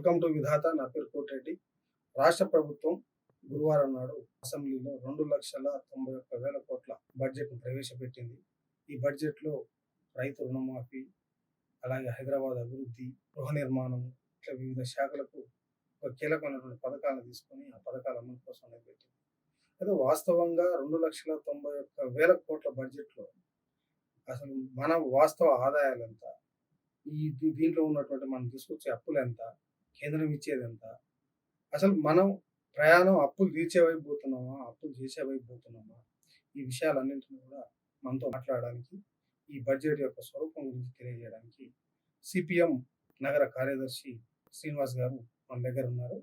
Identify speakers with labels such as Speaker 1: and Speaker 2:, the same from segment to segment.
Speaker 1: Welcome to విధాత. నా పేరు కోటిరెడ్డి. రాష్ట్ర ప్రభుత్వం గురువారం నాడు అసెంబ్లీలో 2,91,000 కోట్ల బడ్జెట్ను ప్రవేశపెట్టింది. ఈ బడ్జెట్లో రైతు రుణమాఫీ, అలాగే హైదరాబాద్ అభివృద్ధి, గృహ నిర్మాణం, ఇట్లా వివిధ శాఖలకు ఒక కీలకమైనటువంటి పథకాలను తీసుకొని ఆ పథకాల అమలు కోసం పెట్టింది. అయితే వాస్తవంగా 2,91,000 కోట్ల బడ్జెట్లో అసలు మన వాస్తవ ఆదాయాలు ఎంత, దీంట్లో ఉన్నటువంటి మనం తీసుకొచ్చే అప్పులు ఎంత, కేంద్రం ఇచ్చేది ఎంత, అసలు మనం ప్రయాణం అప్పులు తీర్చే వైపు పోతున్నామా, అప్పులు చేసే వైపు పోతున్నామా, ఈ విషయాలన్నింటినీ కూడా మనతో మాట్లాడడానికి, ఈ బడ్జెట్ యొక్క స్వరూపం గురించి తెలియజేయడానికి సిపిఎం నగర కార్యదర్శి శ్రీనివాస్ గారు మన దగ్గర ఉన్నారు.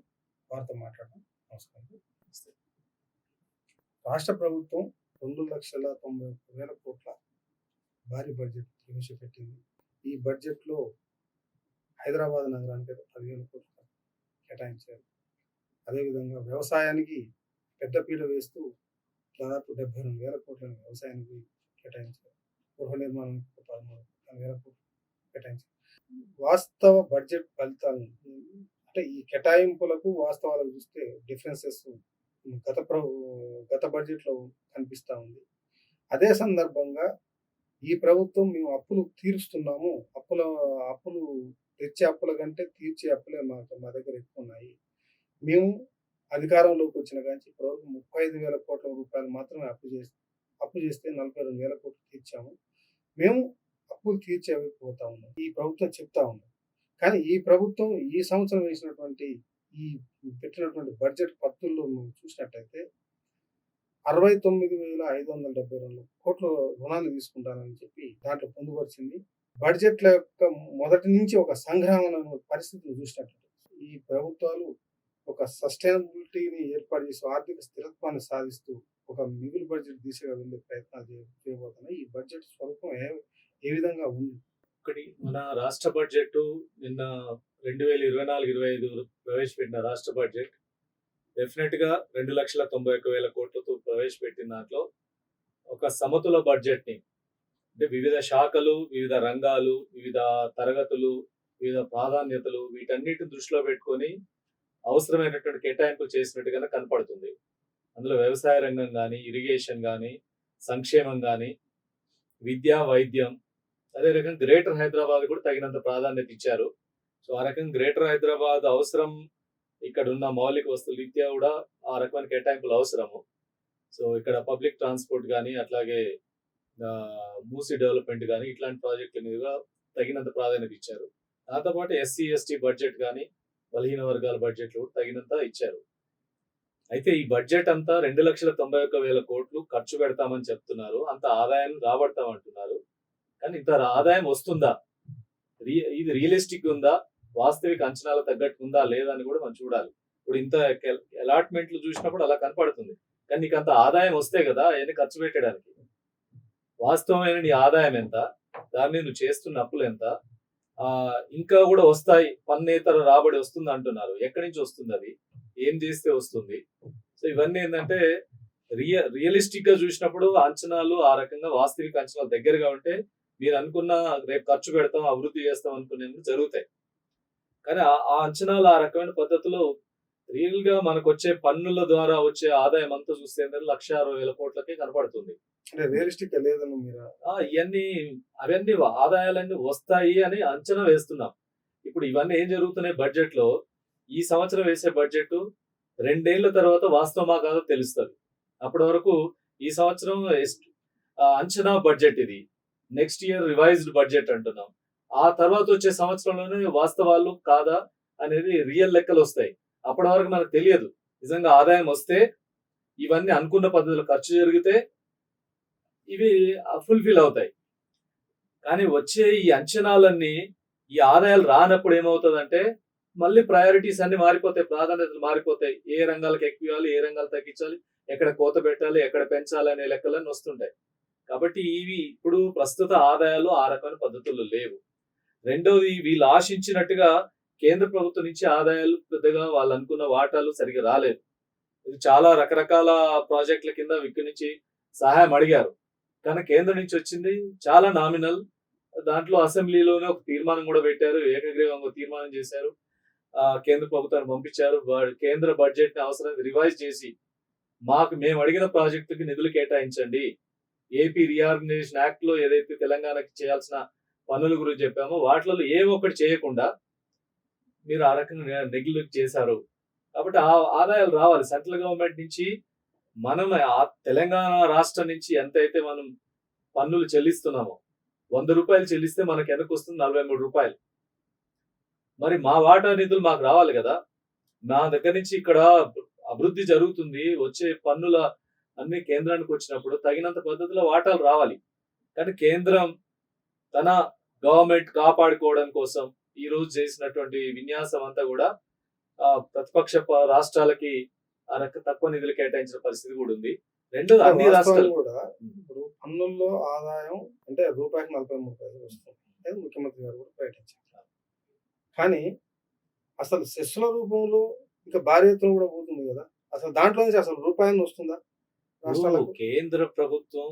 Speaker 1: వారితో మాట్లాడడం. నమస్కారం. రాష్ట్ర ప్రభుత్వం 2,91,000 కోట్ల భారీ బడ్జెట్ ప్రవేశపెట్టింది. ఈ బడ్జెట్లో హైదరాబాద్ నగరానికి 10,000 కోట్లు కేటాయించారు. అదేవిధంగా వ్యవసాయానికి పెద్దపీట వేస్తూ దాదాపు 72,000 కోట్లను వ్యవసాయానికి కేటాయించారు. గృహ నిర్మాణానికి 13,000 కోట్లు కేటాయించారు. వాస్తవ బడ్జెట్ ఫలితాలను అంటే ఈ కేటాయింపులకు వాస్తవాలకు చూస్తే డిఫరెన్సెస్ గత బడ్జెట్లో కనిపిస్తూ ఉంది. అదే సందర్భంగా ఈ ప్రభుత్వం మేము అప్పులు తీరుస్తున్నాము, అప్పులు తెచ్చే అప్పుల కంటే తీర్చే అప్పులే మా దగ్గర ఎక్కువ ఉన్నాయి. మేము అధికారంలోకి వచ్చిన కానీ ఇప్పటివరకు 35,000 కోట్ల రూపాయలు మాత్రమే అప్పు చేస్తే 42,000 కోట్లు తీర్చాము. మేము అప్పులు తీర్చేపోతా ఉన్నాం, ఈ ప్రభుత్వం చెప్తా ఉన్నాం. కానీ ఈ ప్రభుత్వం ఈ సంవత్సరం వేసినటువంటి ఈ పెట్టినటువంటి బడ్జెట్ పత్తుల్లో మేము చూసినట్టయితే 69,572 కోట్ల రుణాలు తీసుకుంటానని చెప్పి దాంట్లో పొందుపరిచింది. బడ్జెట్ల యొక్క మొదటి నుంచి ఒక సంగ్రహణ పరిస్థితిని చూసినట్టు ఈ ప్రభుత్వాలు ఒక సస్టైనబిలిటీని ఏర్పాటు చేసి ఆర్థిక స్థిరత్వాన్ని సాధిస్తూ ఒక మిగులు బడ్జెట్ దిశగా వెళ్ళే ప్రయత్నాలు చేయబోతున్నాయి. ఈ బడ్జెట్ స్వరూపం ఏ విధంగా ఉంది?
Speaker 2: ఒకటి, మన రాష్ట్ర బడ్జెట్ నిన్న 2024-25 ప్రవేశపెట్టిన రాష్ట్ర బడ్జెట్ డెఫినెట్ గా 2,91,000 కోట్లతో ప్రవేశపెట్టిన దాంట్లో ఒక సమతుల బడ్జెట్ ని, అంటే వివిధ శాఖలు, వివిధ రంగాలు, వివిధ తరగతులు, వివిధ ప్రాధాన్యతలు, వీటన్నిటిని దృష్టిలో పెట్టుకొని అవసరమైనటువంటి కేటాయింపులు చేసినట్టుగా కనపడుతుంది. అందులో వ్యవసాయ రంగం కానీ, ఇరిగేషన్ కానీ, సంక్షేమం కానీ, విద్య, వైద్యం, అదే రకంగా గ్రేటర్ హైదరాబాద్ కూడా తగినంత ప్రాధాన్యత ఇచ్చారు. సో ఆ రకంగా గ్రేటర్ హైదరాబాద్ అవసరం, ఇక్కడ ఉన్న మౌలిక వస్తువుల రీత్యా కూడా ఆ రకమైన కేటాయింపులు అవసరము. సో ఇక్కడ పబ్లిక్ ట్రాన్స్పోర్ట్ కానీ, అట్లాగే మూసీ డెవలప్మెంట్ కానీ, ఇట్లాంటి ప్రాజెక్టుల మీద తగినంత ప్రాధాన్యత ఇచ్చారు. దాంతోపాటు ఎస్సీ ఎస్టీ బడ్జెట్ కానీ, బలహీన వర్గాల బడ్జెట్లు తగినంత ఇచ్చారు. అయితే ఈ బడ్జెట్ అంతా 2,91,000 కోట్లు ఖర్చు పెడతామని చెప్తున్నారు, అంత ఆదాయం రాబడతామంటున్నారు. కానీ ఇంత ఆదాయం వస్తుందా, ఇది రియలిస్టిక్ ఉందా, వాస్తవిక అంచనాలు తగ్గట్టు ఉందా లేదా అని కూడా మనం చూడాలి. ఇప్పుడు ఇంత అలాట్మెంట్లు చూసినప్పుడు అలా కనపడుతుంది, కానీ నీకు అంత ఆదాయం వస్తే కదా అవన్నీ ఖర్చు పెట్టడానికి. వాస్తవమైన నీ ఆదాయం ఎంత, దాని మీద నువ్వు చేస్తున్న అప్పులు ఎంత, ఇంకా కూడా వస్తాయి, పన్నేతర రాబడి వస్తుంది అంటున్నారు. ఎక్కడి నుంచి వస్తుంది, అది ఏం చేస్తే వస్తుంది? సో ఇవన్నీ ఏంటంటే రియలిస్టిక్ గా చూసినప్పుడు అంచనాలు ఆ రకంగా వాస్తవిక అంచనాలు దగ్గరగా ఉంటే మీరు అనుకున్న రేపు ఖర్చు పెడతాం, అభివృద్ధి చేస్తాం అనుకునేందుకు జరుగుతాయి. కానీ ఆ అంచనాలు ఆ రకమైన పద్ధతిలో రియల్ గా మనకు వచ్చే పన్నుల ద్వారా వచ్చే ఆదాయం అంతా చూస్తే 1,60,000 కోట్లకే కనపడుతుంది.
Speaker 1: రియలిస్టిక్ లేదని మీరు
Speaker 2: అవన్నీ ఆదాయాలన్నీ వస్తాయి అని అంచనా వేస్తున్నాం. ఇప్పుడు ఇవన్నీ ఏం జరుగుతున్నాయి బడ్జెట్ లో, ఈ సంవత్సరం వేసే బడ్జెట్ 2 ఏళ్ల తర్వాత వాస్తవమా కాదో తెలుస్తుంది. అప్పటి వరకు ఈ సంవత్సరం అంచనా బడ్జెట్, ఇది నెక్స్ట్ ఇయర్ రివైజ్డ్ బడ్జెట్ అంటున్నాం. ఆ తర్వాత వచ్చే సంవత్సరంలోనే వాస్తవాలు కాదా అనేది రియల్ లెక్కలు వస్తాయి. అప్పటి వరకు మనకు తెలియదు. నిజంగా ఆదాయం వస్తే, ఇవన్నీ అనుకున్న పద్ధతిలో ఖర్చు జరిగితే ఇవి ఫుల్ఫిల్ అవుతాయి. కానీ వచ్చే ఈ అంచనాలన్నీ, ఈ ఆదాయాలు రానప్పుడు ఏమవుతుందంటే మళ్ళీ ప్రయారిటీస్ అన్ని మారిపోతాయి, ప్రాధాన్యతలు మారిపోతాయి. ఏ రంగాలకు ఎక్కువ ఇవ్వాలి, ఏ రంగాలు తగ్గించాలి, ఎక్కడ కోత పెట్టాలి, ఎక్కడ పెంచాలి అనే లెక్కలన్నీ వస్తుంటాయి. కాబట్టి ఇవి ఇప్పుడు ప్రస్తుత ఆదాయాలు ఆ రకమైన పద్ధతుల్లో లేవు. రెండోది, వీళ్ళు ఆశించినట్టుగా కేంద్ర ప్రభుత్వం నుంచి ఆదాయాలు పెద్దగా వాళ్ళు అనుకున్న వాటాలు సరిగా రాలేదు. ఇది చాలా రకరకాల ప్రాజెక్టుల కింద ఇక్కడి నుంచి సహాయం అడిగారు, కానీ కేంద్రం నుంచి వచ్చింది చాలా నామినల్. దాంట్లో అసెంబ్లీలోనే ఒక తీర్మానం కూడా పెట్టారు, ఏకగ్రీవంగా తీర్మానం చేశారు. కేంద్ర ప్రభుత్వానికి పంపించారు. కేంద్ర బడ్జెట్ ని అవసరం రివైజ్ చేసి మేము అడిగిన ప్రాజెక్టుకి నిధులు కేటాయించండి. ఏపీ రీఆర్గనైజేషన్ యాక్ట్ లో ఏదైతే తెలంగాణకి చేయాల్సిన పనుల గురించి చెప్పామో వాటిలో ఏ ఒక్కటి చేయకుండా మీరు ఆ రకంగా నెగ్లెక్ట్ చేశారు. కాబట్టి ఆ ఆదాయాలు రావాలి సెంట్రల్ గవర్నమెంట్ నుంచి. మనం తెలంగాణ రాష్ట్రం నుంచి ఎంతైతే మనం పన్నులు చెల్లిస్తున్నామో 100 రూపాయలు చెల్లిస్తే మనకి వెనక్కి వస్తుంది 43 రూపాయలు. మరి మా వాటా నిధులు మాకు రావాలి కదా. నా దగ్గర నుంచి ఇక్కడ అభివృద్ధి జరుగుతుంది, వచ్చే పన్నుల అన్ని కేంద్రానికి వచ్చినప్పుడు తగినంత పద్ధతిలో వాటాలు రావాలి. కానీ కేంద్రం తన గవర్నమెంట్ కాపాడుకోవడం కోసం ఈ రోజు చేసినటువంటి విన్యాసం అంతా కూడా ప్రతిపక్ష రాష్ట్రాలకి తక్కువ నిధులు కేటాయించిన పరిస్థితి కూడా ఉంది. రెండోది అన్ని రాష్ట్రాలు
Speaker 1: కూడా ఇప్పుడు పన్నుల్లో ఆదాయం అంటే రూపాయికి 43 పైసలు వస్తుంది, ముఖ్యమంత్రి గారు కూడా ప్రకటించారు. కానీ అసలు సెస్సుల రూపంలో ఇంకా భారీ ఎత్తున కూడా పోతుంది కదా. అసలు దాంట్లో నుంచి అసలు రూపాయలు వస్తుందా రాష్ట్రాలకు?
Speaker 2: కేంద్ర ప్రభుత్వం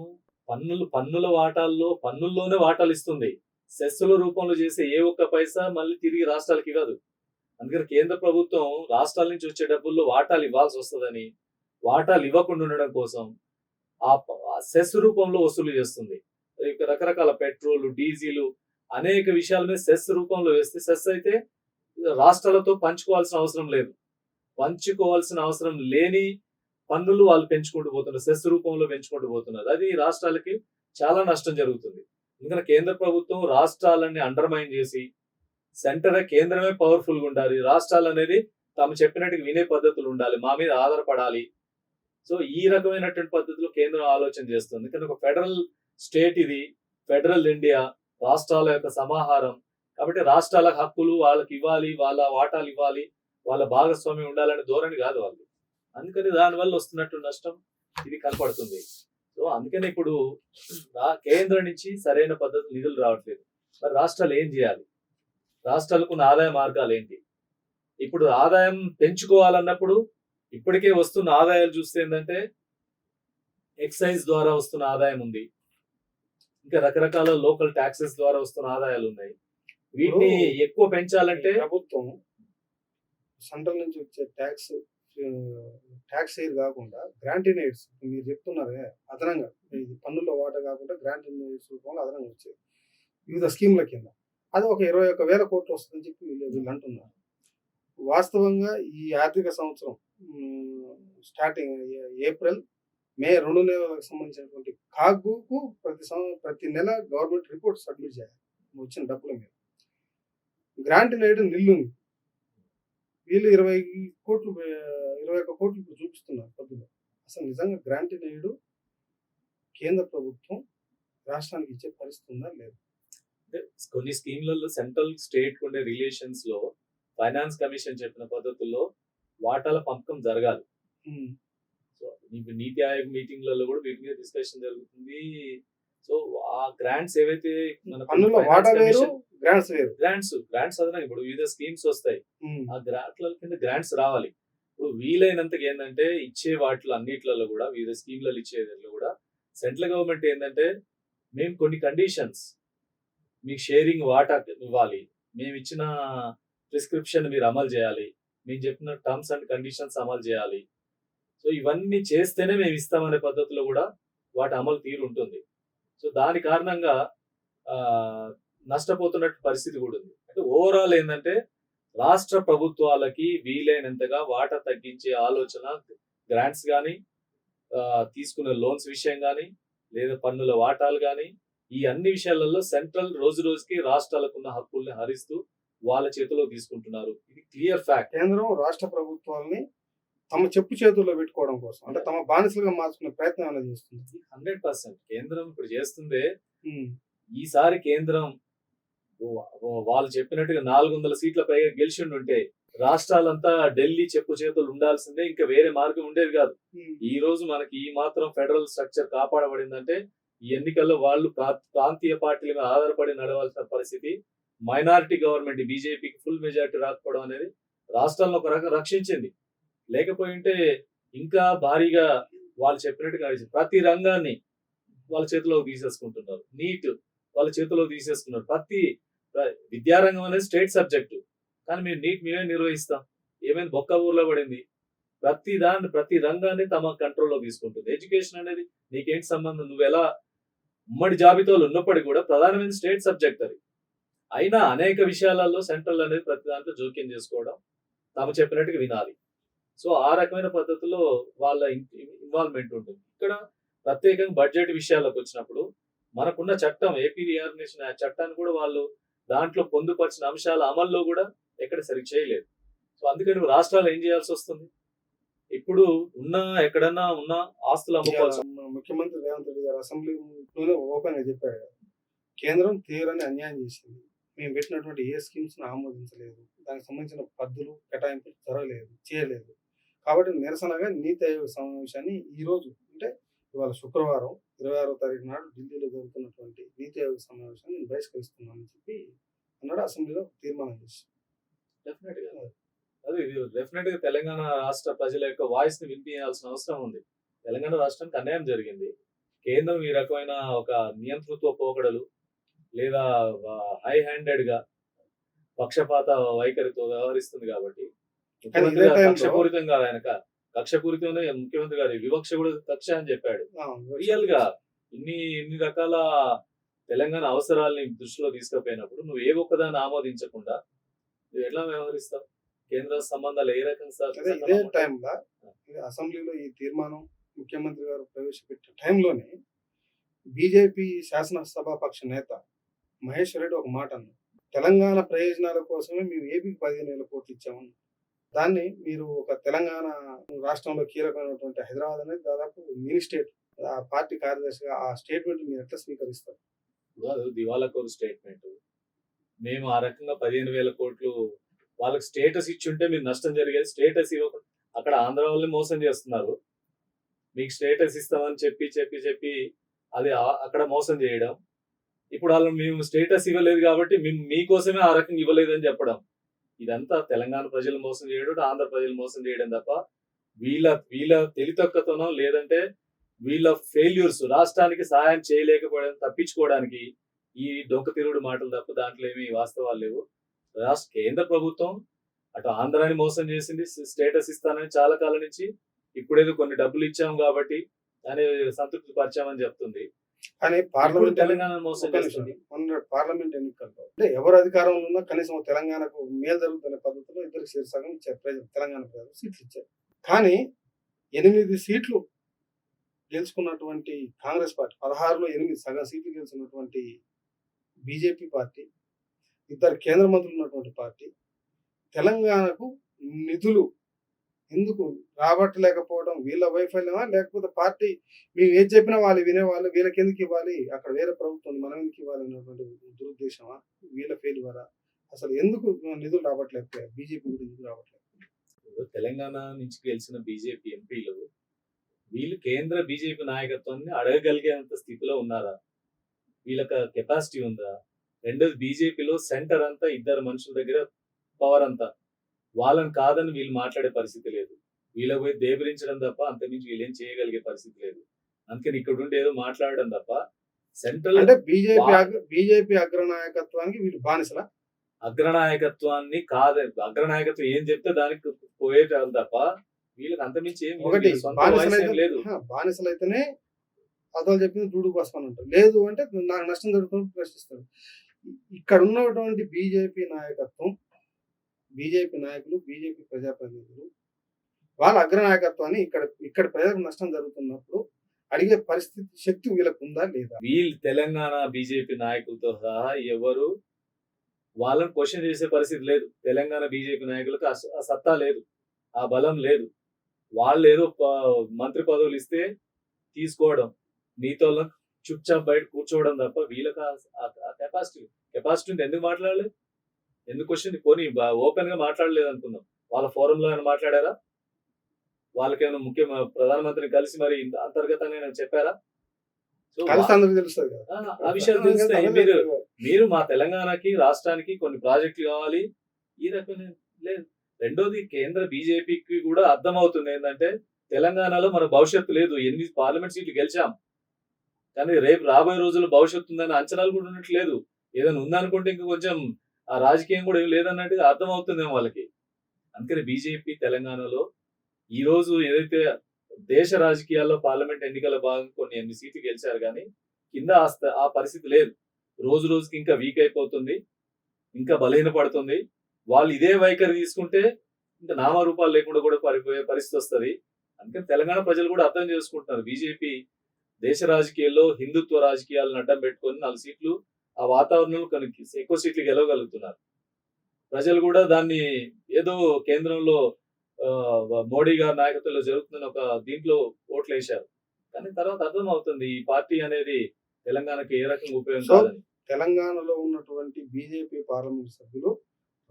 Speaker 2: పన్నుల వాటాల్లో పన్నుల్లోనే వాటాలు ఇస్తుంది. సెస్సుల రూపంలో చేసే ఏ ఒక్క పైసా మళ్ళీ తిరిగి రాష్ట్రాలకు ఇవ్వదు. అందుకని కేంద్ర ప్రభుత్వం రాష్ట్రాల నుంచి వచ్చే డబ్బుల్లో వాటాలు ఇవ్వాల్సి వస్తుందని, వాటాలు ఇవ్వకుండా ఉండడం కోసం ఆ సెస్ రూపంలో వసూలు చేస్తుంది. రకరకాల పెట్రోల్, డీజిల్ అనేక విషయాల మీద సెస్ రూపంలో వేస్తే, సెస్ అయితే రాష్ట్రాలతో పంచుకోవాల్సిన అవసరం లేదు. పంచుకోవాల్సిన అవసరం లేని పన్నులు వాళ్ళు పెంచుకుంటూ పోతున్నారు, సెస్ రూపంలో పెంచుకుంటూ పోతున్నారు. అది రాష్ట్రాలకి చాలా నష్టం జరుగుతుంది. ఎందుకంటే కేంద్ర ప్రభుత్వం రాష్ట్రాలన్నీ అండర్మైన్ చేసి కేంద్రమే పవర్ఫుల్ గా ఉండాలి, రాష్ట్రాలు అనేది తాము చెప్పినట్టు వినే పద్ధతులు ఉండాలి, మా మీద ఆధారపడాలి. సో ఈ రకమైనటువంటి పద్ధతిలో కేంద్రం ఆలోచన చేస్తుంది. కానీ ఒక ఫెడరల్ స్టేట్ ఇది, ఫెడరల్ ఇండియా, రాష్ట్రాల యొక్క సమాహారం. కాబట్టి రాష్ట్రాల హక్కులు వాళ్ళకి ఇవ్వాలి, వాళ్ళ వాటాలు ఇవ్వాలి, వాళ్ళ భాగస్వామ్యం ఉండాలనే ధోరణి కాదు వాళ్ళు. అందుకని దానివల్ల వస్తున్నట్టు నష్టం ఇది కనపడుతుంది. సో అందుకని ఇప్పుడు కేంద్రం నుంచి సరైన పద్ధతి నిధులు రావట్లేదు. మరి రాష్ట్రాలు ఏం చేయాలి? రాష్ట్రాలకు ఆదాయ మార్గాలు ఏంటి? ఇప్పుడు ఆదాయం పెంచుకోవాలన్నప్పుడు ఇప్పటికే వస్తున్న ఆదాయాలు చూస్తే ఏంటంటే ఎక్సైజ్ ద్వారా వస్తున్న ఆదాయం ఉంది, ఇంకా రకరకాల లోకల్ ట్యాక్సెస్ ద్వారా వస్తున్న ఆదాయాలు ఉన్నాయి. వీటిని ఎక్కువ పెంచాలంటే
Speaker 1: ప్రభుత్వం సెంట్రల్ నుంచి వచ్చే ట్యాక్స్ ఎయిర్ కాకుండా గ్రాంటీన్ ఎయిడ్స్ మీరు చెప్తున్నారే అదనంగా, ఇది పన్నుల వాటా కాకుండా గ్రాంటీన్ ఎయిడ్స్ రూపంలో అదనంగా వచ్చేది వివిధ స్కీమ్ల కింద. అది ఒక 21,000 కోట్లు వస్తుందని చెప్పి వీళ్ళు అంటున్నారు. వాస్తవంగా ఈ ఆర్థిక సంవత్సరం స్టార్టింగ్ ఏప్రిల్, మే 2 నెలలకు సంబంధించినటువంటి కాగుకు ప్రతి నెల గవర్నమెంట్ రిపోర్ట్ సబ్మిట్ చేయాలి వచ్చిన డబ్బుల మీద. గ్రాంటీన్ ఎయిడ్ నిల్లుంది, వీళ్ళు 21 కోట్లు ఇప్పుడు చూపిస్తున్నారు పొద్దున. అసలు నిజంగా గ్రాంటీన్ ఎయిడ్ కేంద్ర ప్రభుత్వం రాష్ట్రానికి ఇచ్చే పరిస్థితి ఉందా లేదు?
Speaker 2: కొన్ని స్కీమ్లలో సెంట్రల్ స్టేట్ ఉండే రిలేషన్స్ లో ఫైనాన్స్ కమిషన్ చెప్పిన పద్ధతుల్లో వాటాల పంపకం జరగాలి. సో నీతి ఆయోగ్ మీటింగ్లలో కూడా వీటి మీద డిస్కషన్ జరుగుతుంది. సో ఆ గ్రాంట్స్ ఏవైతే గ్రాంట్స్ అదనంగా ఇప్పుడు వివిధ స్కీమ్స్ వస్తాయి, ఆ గ్రాంట్ల కింద గ్రాంట్స్ రావాలి. ఇప్పుడు వీలైనంతగా ఏంటంటే ఇచ్చే వాటిలో అన్నిట్లలో కూడా వివిధ స్కీమ్లలో ఇచ్చేదాంట్లో కూడా సెంట్రల్ గవర్నమెంట్ ఏంటంటే మేము కొన్ని కండిషన్స్, మీకు షేరింగ్ వాటా ఇవ్వాలి, మేము ఇచ్చిన ప్రిస్క్రిప్షన్ మీరు అమలు చేయాలి, మేము చెప్పిన టర్మ్స్ అండ్ కండిషన్స్ అమలు చేయాలి. సో ఇవన్నీ చేస్తేనే మేము ఇస్తామనే పద్ధతిలో కూడా వాటి అమలు తీరు ఉంటుంది. సో దాని కారణంగా నష్టపోతున్నట్టు పరిస్థితి కూడా ఉంది. అంటే ఓవరాల్ ఏంటంటే రాష్ట్ర ప్రభుత్వాలకి వీలైనంతగా వాటా తగ్గించే ఆలోచన, గ్రాంట్స్ కానీ, తీసుకునే లోన్స్ విషయం కానీ, లేదా పన్నుల వాటాలు కానీ, ఈ అన్ని విషయాలలో సెంట్రల్ రోజు రోజుకి రాష్ట్రాలకున్న హక్కుల్ని హరిస్తూ వాళ్ళ చేతిలో తీసుకుంటున్నారు. ఇది క్లియర్ ఫ్యాక్ట్.
Speaker 1: కేంద్రం రాష్ట్ర ప్రభుత్వాలని తమ చెప్పు చేతుల్లో పెట్టుకోవడం కోసం, అంటే తమ బానిసలుగా మార్చుకునే ప్రయత్నం అనేది చేస్తుంది.
Speaker 2: 100% కేంద్రం ఇప్పుడు చేస్తుందే. ఈసారి కేంద్రం వాళ్ళు చెప్పినట్టుగా 400 సీట్ల పైగా గెలిచి ఉంటే రాష్ట్రాలంతా ఢిల్లీ చెప్పు చేతులు ఉండాల్సిందే, ఇంకా వేరే మార్గం ఉండేది కాదు. ఈ రోజు మనకి ఈ మాత్రం ఫెడరల్ స్ట్రక్చర్ కాపాడబడిందంటే ఈ ఎన్నికల్లో వాళ్ళు ప్రాంతీయ పార్టీల మీద ఆధారపడి నడవాల్సిన పరిస్థితి, మైనారిటీ గవర్నమెంట్ బీజేపీకి ఫుల్ మెజారిటీ రాకపోవడం అనేది రాష్ట్రాలను ఒక రకంగా రక్షించింది. లేకపోయి ఉంటే ఇంకా భారీగా వాళ్ళు చెప్పినట్టుగా ప్రతి రంగాన్ని వాళ్ళ చేతిలో తీసేసుకుంటున్నారు. నీట్ వాళ్ళ చేతిలో తీసేసుకున్నారు. ప్రతి విద్యారంగం అనేది స్టేట్ సబ్జెక్టు, కానీ మేము నీట్ మేమే నిర్వహిస్తాం. ఏమైంది బొక్క ఊర్లో పడింది. ప్రతి రంగాన్ని తమ కంట్రోల్‌లో తీసుకుంటుంది. ఎడ్యుకేషన్ అనేది నీకేంటి సంబంధం? నువ్వెలా ఉమ్మడి జాబితాలో ఉన్నప్పటికి కూడా ప్రధానమైన స్టేట్ సబ్జెక్ట్ అది. అయినా అనేక విషయాలలో సెంట్రల్ అనేది ప్రతి దాంట్లో జోక్యం చేసుకోవడం, తాము చెప్పినట్టుగా వినాలి. సో, ఆ రకమైన పద్ధతిలో వాళ్ళ ఇన్వాల్వ్‌మెంట్ ఉంటుంది. ఇక్కడ ప్రత్యేకంగా బడ్జెట్ విషయాలకొచ్చినప్పుడు మనకున్న చట్టం ఏపీ రీఆర్గనైజేషన్ యాక్ట్ చట్టాన్ని కూడా వాళ్ళు దాంట్లో పొందుపరిచిన అంశాల అమల్లో కూడా ఎక్కడ సరిగ్గా చేయలేదు. సో, అందుకని రాష్ట్రాలు ఏం చేయాల్సొస్తుంది? ఇప్పుడు ఎక్కడన్నా ఉన్న ఆస్తులు అమ్ముకోవాల్సి
Speaker 1: ముఖ్యమంత్రి రేవంత్ రెడ్డి గారు అసెంబ్లీలోనే ఓపెన్‌గా చెప్పారు కదా! కేంద్రం తీవ్రంగా అన్యాయం చేసింది. మేము పెట్టినటువంటి ఏ స్కీమ్స్‌ని ఆమోదించలేదు. దానికి సంబంధించిన పద్ధతులు, కేటాయింపులు చేయలేదు. కాబట్టి నిరసనగా నీతి ఆయోగ్ సమావేశాన్ని ఈరోజు అంటే ఇవాళ శుక్రవారం 26వ తారీఖు నాడు ఢిల్లీలో జరుగుతున్నటువంటి నీతి ఆయోగ్ సమావేశాన్ని నేను బహిష్కరిస్తున్నానని చెప్పి అన్నాడు. అసెంబ్లీలో తీర్మానం చేశారు.
Speaker 2: డెఫినెట్‌గా తెలంగాణ రాష్ట్ర ప్రజల యొక్క వాయిస్‌ని వినిపియాల్సిన అవసరం ఉంది. తెలంగాణ రాష్ట్రానికి అన్యాయం జరిగింది. కేంద్రం ఈ రకమైన ఒక నియంతృత్వ పోకడలు లేదా హై హ్యాండెడ్‌గా పక్షపాత వైఖరితో వ్యవహరిస్తుంది కాబట్టి ముఖ్యమంత్రి గారు కక్షపూరితం కాదు కక్షపూరితమే ముఖ్యమంత్రి గారి వివక్ష కూడా కక్ష అని చెప్పాడు. రియల్ గా ఇన్ని రకాల తెలంగాణ అవసరాల్ని దృష్టిలో తీసుకుపోయినప్పుడు నువ్వు ఏ ఒక్కదాన్ని ఆమోదించకుండా నువ్వు ఎట్లా వ్యవహరిస్తావు? కేంద్ర సంబంధాలు ఏ రకంగా
Speaker 1: ఇదే టైంలో అసెంబ్లీలో ఈ తీర్మానం ముఖ్యమంత్రి గారు ప్రవేశపెట్టే టైంలోనే బీజేపీ శాసనసభాపక్ష నేత మహేష్ రెడ్డి ఒక మాట అన్నారు. తెలంగాణ ప్రయోజనాల కోసమే మేము ఏపీకి 15,000 కోట్లు ఇచ్చామని. దాన్ని మీరు ఒక తెలంగాణ రాష్ట్రంలో కీలకమైనటువంటి హైదరాబాద్ అనేది దాదాపు మినీ స్టేట్. ఆ పార్టీ కార్యదర్శిగా ఆ స్టేట్మెంట్ మీరు ఎట్లా స్వీకరిస్తారు?
Speaker 2: దివాలాకోరు స్టేట్మెంట్. మేము ఆ రకంగా 15,000 కోట్లు వాళ్ళకి స్టేటస్ ఇచ్చుంటే మీరు నష్టం జరిగేది. స్టేటస్ ఇవ్వకుండా అక్కడ ఆంధ్ర వాళ్ళని మోసం చేస్తున్నారు. మీకు స్టేటస్ ఇస్తామని చెప్పి అది అక్కడ మోసం చేయడం. ఇప్పుడు వాళ్ళు మేము స్టేటస్ ఇవ్వలేదు కాబట్టి మేము మీకోసమే ఆ రకంగా ఇవ్వలేదని చెప్పడం. ఇదంతా తెలంగాణ ప్రజలు మోసం చేయడం, ఆంధ్ర ప్రజలు మోసం చేయడం తప్ప వీళ్ళ తెలితొక్కతోనో లేదంటే వీళ్ళ ఫెయిల్యూర్స్ రాష్ట్రానికి సహాయం చేయలేకపోవడం తప్పించుకోవడానికి ఈ డొంక తిరుగుడు మాటలు తప్ప దాంట్లో ఏమీ వాస్తవాలు లేవు. కేంద్ర ప్రభుత్వం అటు ఆంధ్రాని మోసం చేసింది, స్టేటస్ ఇస్తానని చాలా కాలం నుంచి. ఇప్పుడేదో కొన్ని డబ్బులు ఇచ్చాం కాబట్టి అని సంతృప్తి పరిచామని చెప్తుంది.
Speaker 1: కానీ పార్లమెంట్
Speaker 2: తెలంగాణ మోసం చేస్తుంది.
Speaker 1: పార్లమెంట్ ఎన్నికల్లో అంటే ఎవరు అధికారంలో ఉన్నా కనీసం తెలంగాణకు మేలు జరుగుతున్న పద్ధతిలో ఇద్దరికి సగం ఇచ్చారు. తెలంగాణ ప్రజలు సీట్లు ఇచ్చారు. కానీ 8 సీట్లు గెలుచుకున్నటువంటి కాంగ్రెస్ పార్టీ, 16లో 8 సగం సీట్లు గెలుచుకున్నటువంటి బీజేపీ పార్టీ, 2 కేంద్ర మంత్రులు ఉన్నటువంటి పార్టీ తెలంగాణకు నిధులు ఎందుకు రాబట్టలేకపోవడం వీళ్ళ వైఫల్యమా, లేకపోతే పార్టీ మేము ఏది చెప్పినా వాళ్ళు వినేవాళ్ళు, వీళ్ళకి ఎందుకు ఇవ్వాలి, అక్కడ వేరే ప్రభుత్వం మనం ఎందుకు ఇవ్వాలి అన్నటువంటి దురుద్దేశమా, వీళ్ళ ఫెయిల్యూరా? అసలు ఎందుకు నిధులు రాబట్టలేకపోయారు? బీజేపీ కూడా ఎందుకు రాబట్టలేదు?
Speaker 2: తెలంగాణ నుంచి గెలిచిన బీజేపీ ఎంపీలు వీళ్ళు కేంద్ర బీజేపీ నాయకత్వాన్ని అడగగలిగేంత స్థితిలో ఉన్నారా? వీళ్ళకి కెపాసిటీ ఉందా? రెండోది బీజేపీలో సెంటర్ అంతా 2 మనుషుల దగ్గర పవర్ అంతా. వాళ్ళని కాదని వీళ్ళు మాట్లాడే పరిస్థితి లేదు. వీళ్ళకి పోయి దేబరించడం తప్ప అంతకుమించి వీళ్ళేం చేయగలిగే పరిస్థితి లేదు. అందుకని ఇక్కడ ఉండి ఏదో మాట్లాడడం తప్ప సెంట్రల్
Speaker 1: అంటే బీజేపీ అగ్రనాయకత్వానికి వీళ్ళు బానిసలా?
Speaker 2: అగ్రనాయకత్వాన్ని కాదు, అగ్రనాయకత్వం ఏం చెప్తే దానికి పోయేటారు తప్ప వీళ్ళకి అంతమించి ఏం లేదు.
Speaker 1: బానిసలు అయితేనే అతను చెప్పింది దూడు కోసం అంటారు. లేదు అంటే నాకు నష్టం జరుగుతుంది ప్రశ్నిస్తారు. ఇక్కడ ఉన్నటువంటి బీజేపీ నాయకత్వం, బీజేపీ నాయకులు, బీజేపీ ప్రజాప్రతినిధులు వాళ్ళ అగ్రనాయకత్వాన్ని ఇక్కడ ప్రజలకు నష్టం జరుగుతున్నప్పుడు అడిగే పరిస్థితి శక్తి వీళ్ళకు ఉందా లేదా?
Speaker 2: వీళ్ళు తెలంగాణ బీజేపీ నాయకులతో సహా ఎవరు వాళ్ళని క్వశ్చన్ చేసే పరిస్థితి లేదు. తెలంగాణ బీజేపీ నాయకులకు ఆ సత్తా లేదు, ఆ బలం లేదు. వాళ్ళు ఏదో మంత్రి పదవులు ఇస్తే తీసుకోవడం, నీతో చుప్చాప్ బయట కూర్చోవడం తప్ప వీళ్ళకి ఆ కెపాసిటీ ఉంది. ఎందుకు మాట్లాడలేదు? ఎందుకు క్వశ్చన్ పోనీ ఓపెన్ గా మాట్లాడలేదు అనుకుందాం. వాళ్ళ ఫోరంలో ఏమైనా మాట్లాడారా? వాళ్ళకేమైనా ప్రధానమంత్రిని కలిసి మరి అంతర్గతంగా చెప్పారా? ఆ విషయాలు తెలుస్తాయి. మీరు మా తెలంగాణకి రాష్ట్రానికి కొన్ని ప్రాజెక్టులు కావాలి ఈ రకమైన లేదు. రెండోది కేంద్ర బీజేపీకి కూడా అర్థమవుతుంది ఏంటంటే తెలంగాణలో మన భవిష్యత్తు లేదు. 8 పార్లమెంట్ సీట్లు గెలిచాం కానీ రేపు రాబోయే రోజుల్లో భవిష్యత్తు ఉందని అంచనాలు కూడా ఉన్నట్లేదు. ఏదైనా ఉందనుకుంటే ఇంకా కొంచెం ఆ రాజకీయం కూడా ఏం లేదన్నట్టుగా అర్థమవుతుందేమో వాళ్ళకి. అందుకని బీజేపీ తెలంగాణలో ఈ రోజు ఏదైతే దేశ రాజకీయాల్లో పార్లమెంట్ ఎన్నికల భాగంగా కొన్ని ఎన్ని సీట్లు గెలిచారు కానీ కింద ఆ పరిస్థితి లేదు. రోజు రోజుకి ఇంకా వీక్ అయిపోతుంది, ఇంకా బలహీనపడుతుంది. వాళ్ళు ఇదే వైఖరి తీసుకుంటే ఇంకా నామరూపాలు లేకుండా కూడా పడిపోయే పరిస్థితి వస్తుంది. అందుకని తెలంగాణ ప్రజలు కూడా అర్థం చేసుకుంటున్నారు. బీజేపీ దేశ రాజకీయాల్లో హిందుత్వ రాజకీయాలను అడ్డం పెట్టుకొని 4 సీట్లు ఆ వాతావరణంలో ఎక్కువ సీట్లు గెలవగలుగుతున్నారు. ప్రజలు కూడా దాన్ని ఏదో కేంద్రంలో మోడీ గారి నాయకత్వంలో జరుగుతున్న ఒక దీంట్లో ఓట్లేశారు. కానీ తర్వాత అర్థం అవుతుంది ఈ పార్టీ అనేది తెలంగాణకి ఏ రకంగా ఉపయోగపడాలని.
Speaker 1: తెలంగాణలో ఉన్నటువంటి బీజేపీ పార్లమెంట్ సభ్యులు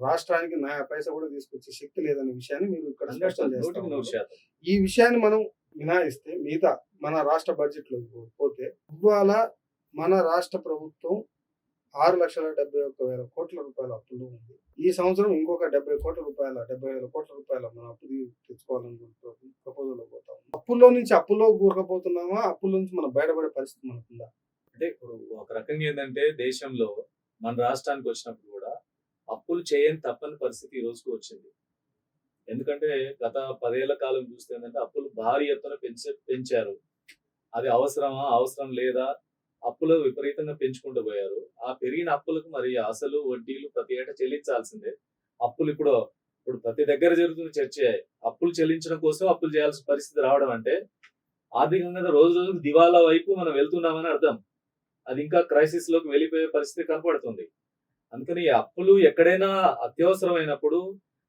Speaker 1: రాష్ట్రానికి పైసా కూడా తీసుకొచ్చే శక్తి లేదనే విషయాన్ని మీరు ఇక్కడ స్పష్టం చేస్తారు.
Speaker 2: 100%
Speaker 1: ఈ విషయాన్ని మనం మినహాయిస్తే మిగతా మన రాష్ట్ర బడ్జెట్ లో పోతే ఇవాళ మన రాష్ట్ర ప్రభుత్వం 6,71,000 కోట్ల రూపాయల అప్పులు ఉంది. ఈ సంవత్సరం ఇంకొక 70,000 కోట్ల రూపాయల మనం అప్పు తెచ్చుకోవాలని ప్రపోజల్ లో పోతాం. అప్పుల్లో నుంచి అప్పులో కూరకపోతున్నామా, అప్పుల నుంచి మనం బయటపడే పరిస్థితి మనకుందా?
Speaker 2: అంటే ఇప్పుడు ఒక రకంగా ఏంటంటే దేశంలో మన రాష్ట్రానికి వచ్చినప్పుడు కూడా అప్పులు చేయని తప్పని పరిస్థితి ఈ రోజుకు వచ్చింది. ఎందుకంటే గత 10 ఏళ్ల కాలం చూస్తే ఏంటంటే అప్పులు భారీ ఎత్తున పెంచారు. అది అవసరమా, అవసరం లేదా, అప్పులు విపరీతంగా పెంచుకుంటూ పోయారు. ఆ పెరిగిన అప్పులకు మరి అసలు వడ్డీలు ప్రతి ఏటా చెల్లించాల్సిందే. అప్పులు ఇప్పుడు ప్రతి దగ్గర జరుగుతున్న చర్చ అప్పులు చెల్లించడం కోసం అప్పులు చేయాల్సిన పరిస్థితి రావడం అంటే ఆర్థికంగా రోజు రోజుకు దివాలా వైపు మనం వెళ్తున్నామని అర్థం. అది ఇంకా క్రైసిస్ లోకి వెళ్ళిపోయే పరిస్థితి కనపడుతుంది. అందుకని ఈ అప్పులు ఎక్కడైనా అత్యవసరమైనప్పుడు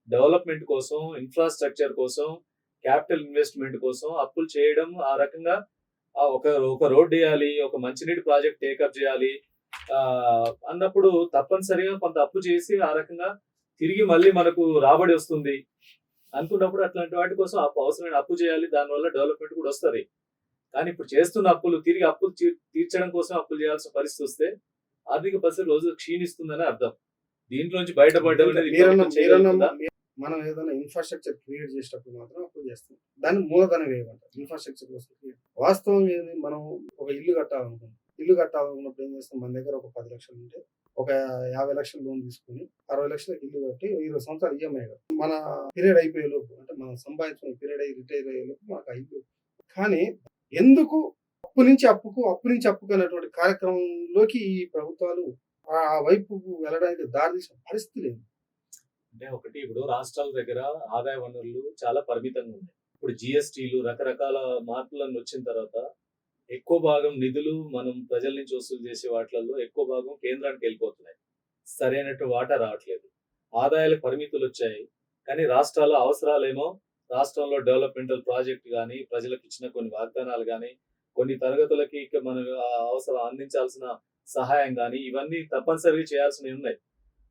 Speaker 2: డెవలప్మెంట్ కోసం, ఇన్ఫ్రాస్ట్రక్చర్ కోసం, క్యాపిటల్ ఇన్వెస్ట్మెంట్ కోసం అప్పులు చేయడం, ఆ రకంగా ఒక రోడ్ వేయాలి, ఒక మంచినీటి ప్రాజెక్ట్ టేకప్ చేయాలి అన్నప్పుడు తప్పనిసరిగా కొంత అప్పు చేసి ఆ రకంగా తిరిగి మళ్ళీ మనకు రాబడి వస్తుంది అనుకున్నప్పుడు అట్లాంటి వాటి కోసం అవసరమైన అప్పు చేయాలి. దానివల్ల డెవలప్మెంట్ కూడా వస్తుంది. కానీ ఇప్పుడు చేస్తున్న అప్పులు తిరిగి అప్పులు తీర్చడం కోసం అప్పులు చేయాల్సిన పరిస్థితి వస్తే ఆర్థిక పరిస్థితి రోజు క్షీణిస్తుందని అర్థం. దీంట్లోంచి బయటపడడం అనేది
Speaker 1: మనం ఏదైనా ఇన్ఫ్రాస్ట్రక్చర్ క్రియేట్ చేసేటప్పుడు మాత్రం అప్పులు చేస్తాం. దాన్ని మూలధనం వేయమంటారు ఇన్ఫ్రాస్ట్రక్చర్ కోసం. వాస్తవం ఏంది, మనం ఒక ఇల్లు కట్టాలనుకుంటాం. ఇల్లు కట్టాలనుకున్నప్పుడు ఏం చేస్తాం, మన దగ్గర ఒక 10 లక్షలు ఉంటే ఒక 50 లక్షలు లోన్ తీసుకుని 60 లక్షలకు ఇల్లు కట్టి 20 సంవత్సరాలు ఈఎంఐ మన పీరియడ్ అయిపోయే లోపు, అంటే మనం సంపాదించిన పీరియడ్ అయ్యి రిటైర్ అయ్యే లోపు మనకు ఆ ఇల్లు. కానీ ఎందుకు అప్పు నుంచి అప్పుకు అనేటువంటి కార్యక్రమంలోకి ఈ ప్రభుత్వాలు ఆ వైపుకు వెళ్ళడానికి దారి తీసిన పరిస్థితి లేదు.
Speaker 2: అంటే ఒకటి, ఇప్పుడు రాష్ట్రాల దగ్గర ఆదాయ వనరులు చాలా పరిమితంగా ఉన్నాయి. ఇప్పుడు జిఎస్టీలు రకరకాల మార్పులను వచ్చిన తర్వాత ఎక్కువ భాగం నిధులు మనం ప్రజల నుంచి వసూలు చేసే వాటిల్లో ఎక్కువ భాగం కేంద్రానికి వెళ్ళిపోతున్నాయి. సరైనట్టు వాటా రావట్లేదు. ఆదాయాల పరిమితులు వచ్చాయి, కానీ రాష్ట్రాల అవసరాలేమో రాష్ట్రంలో డెవలప్మెంటల్ ప్రాజెక్ట్ కానీ, ప్రజలకు ఇచ్చిన కొన్ని వాగ్దానాలు కానీ, కొన్ని తరగతులకి మన అవసరం అందించాల్సిన సహాయం కానీ, ఇవన్నీ తప్పనిసరిగా చేయాల్సినవి ఉన్నాయి.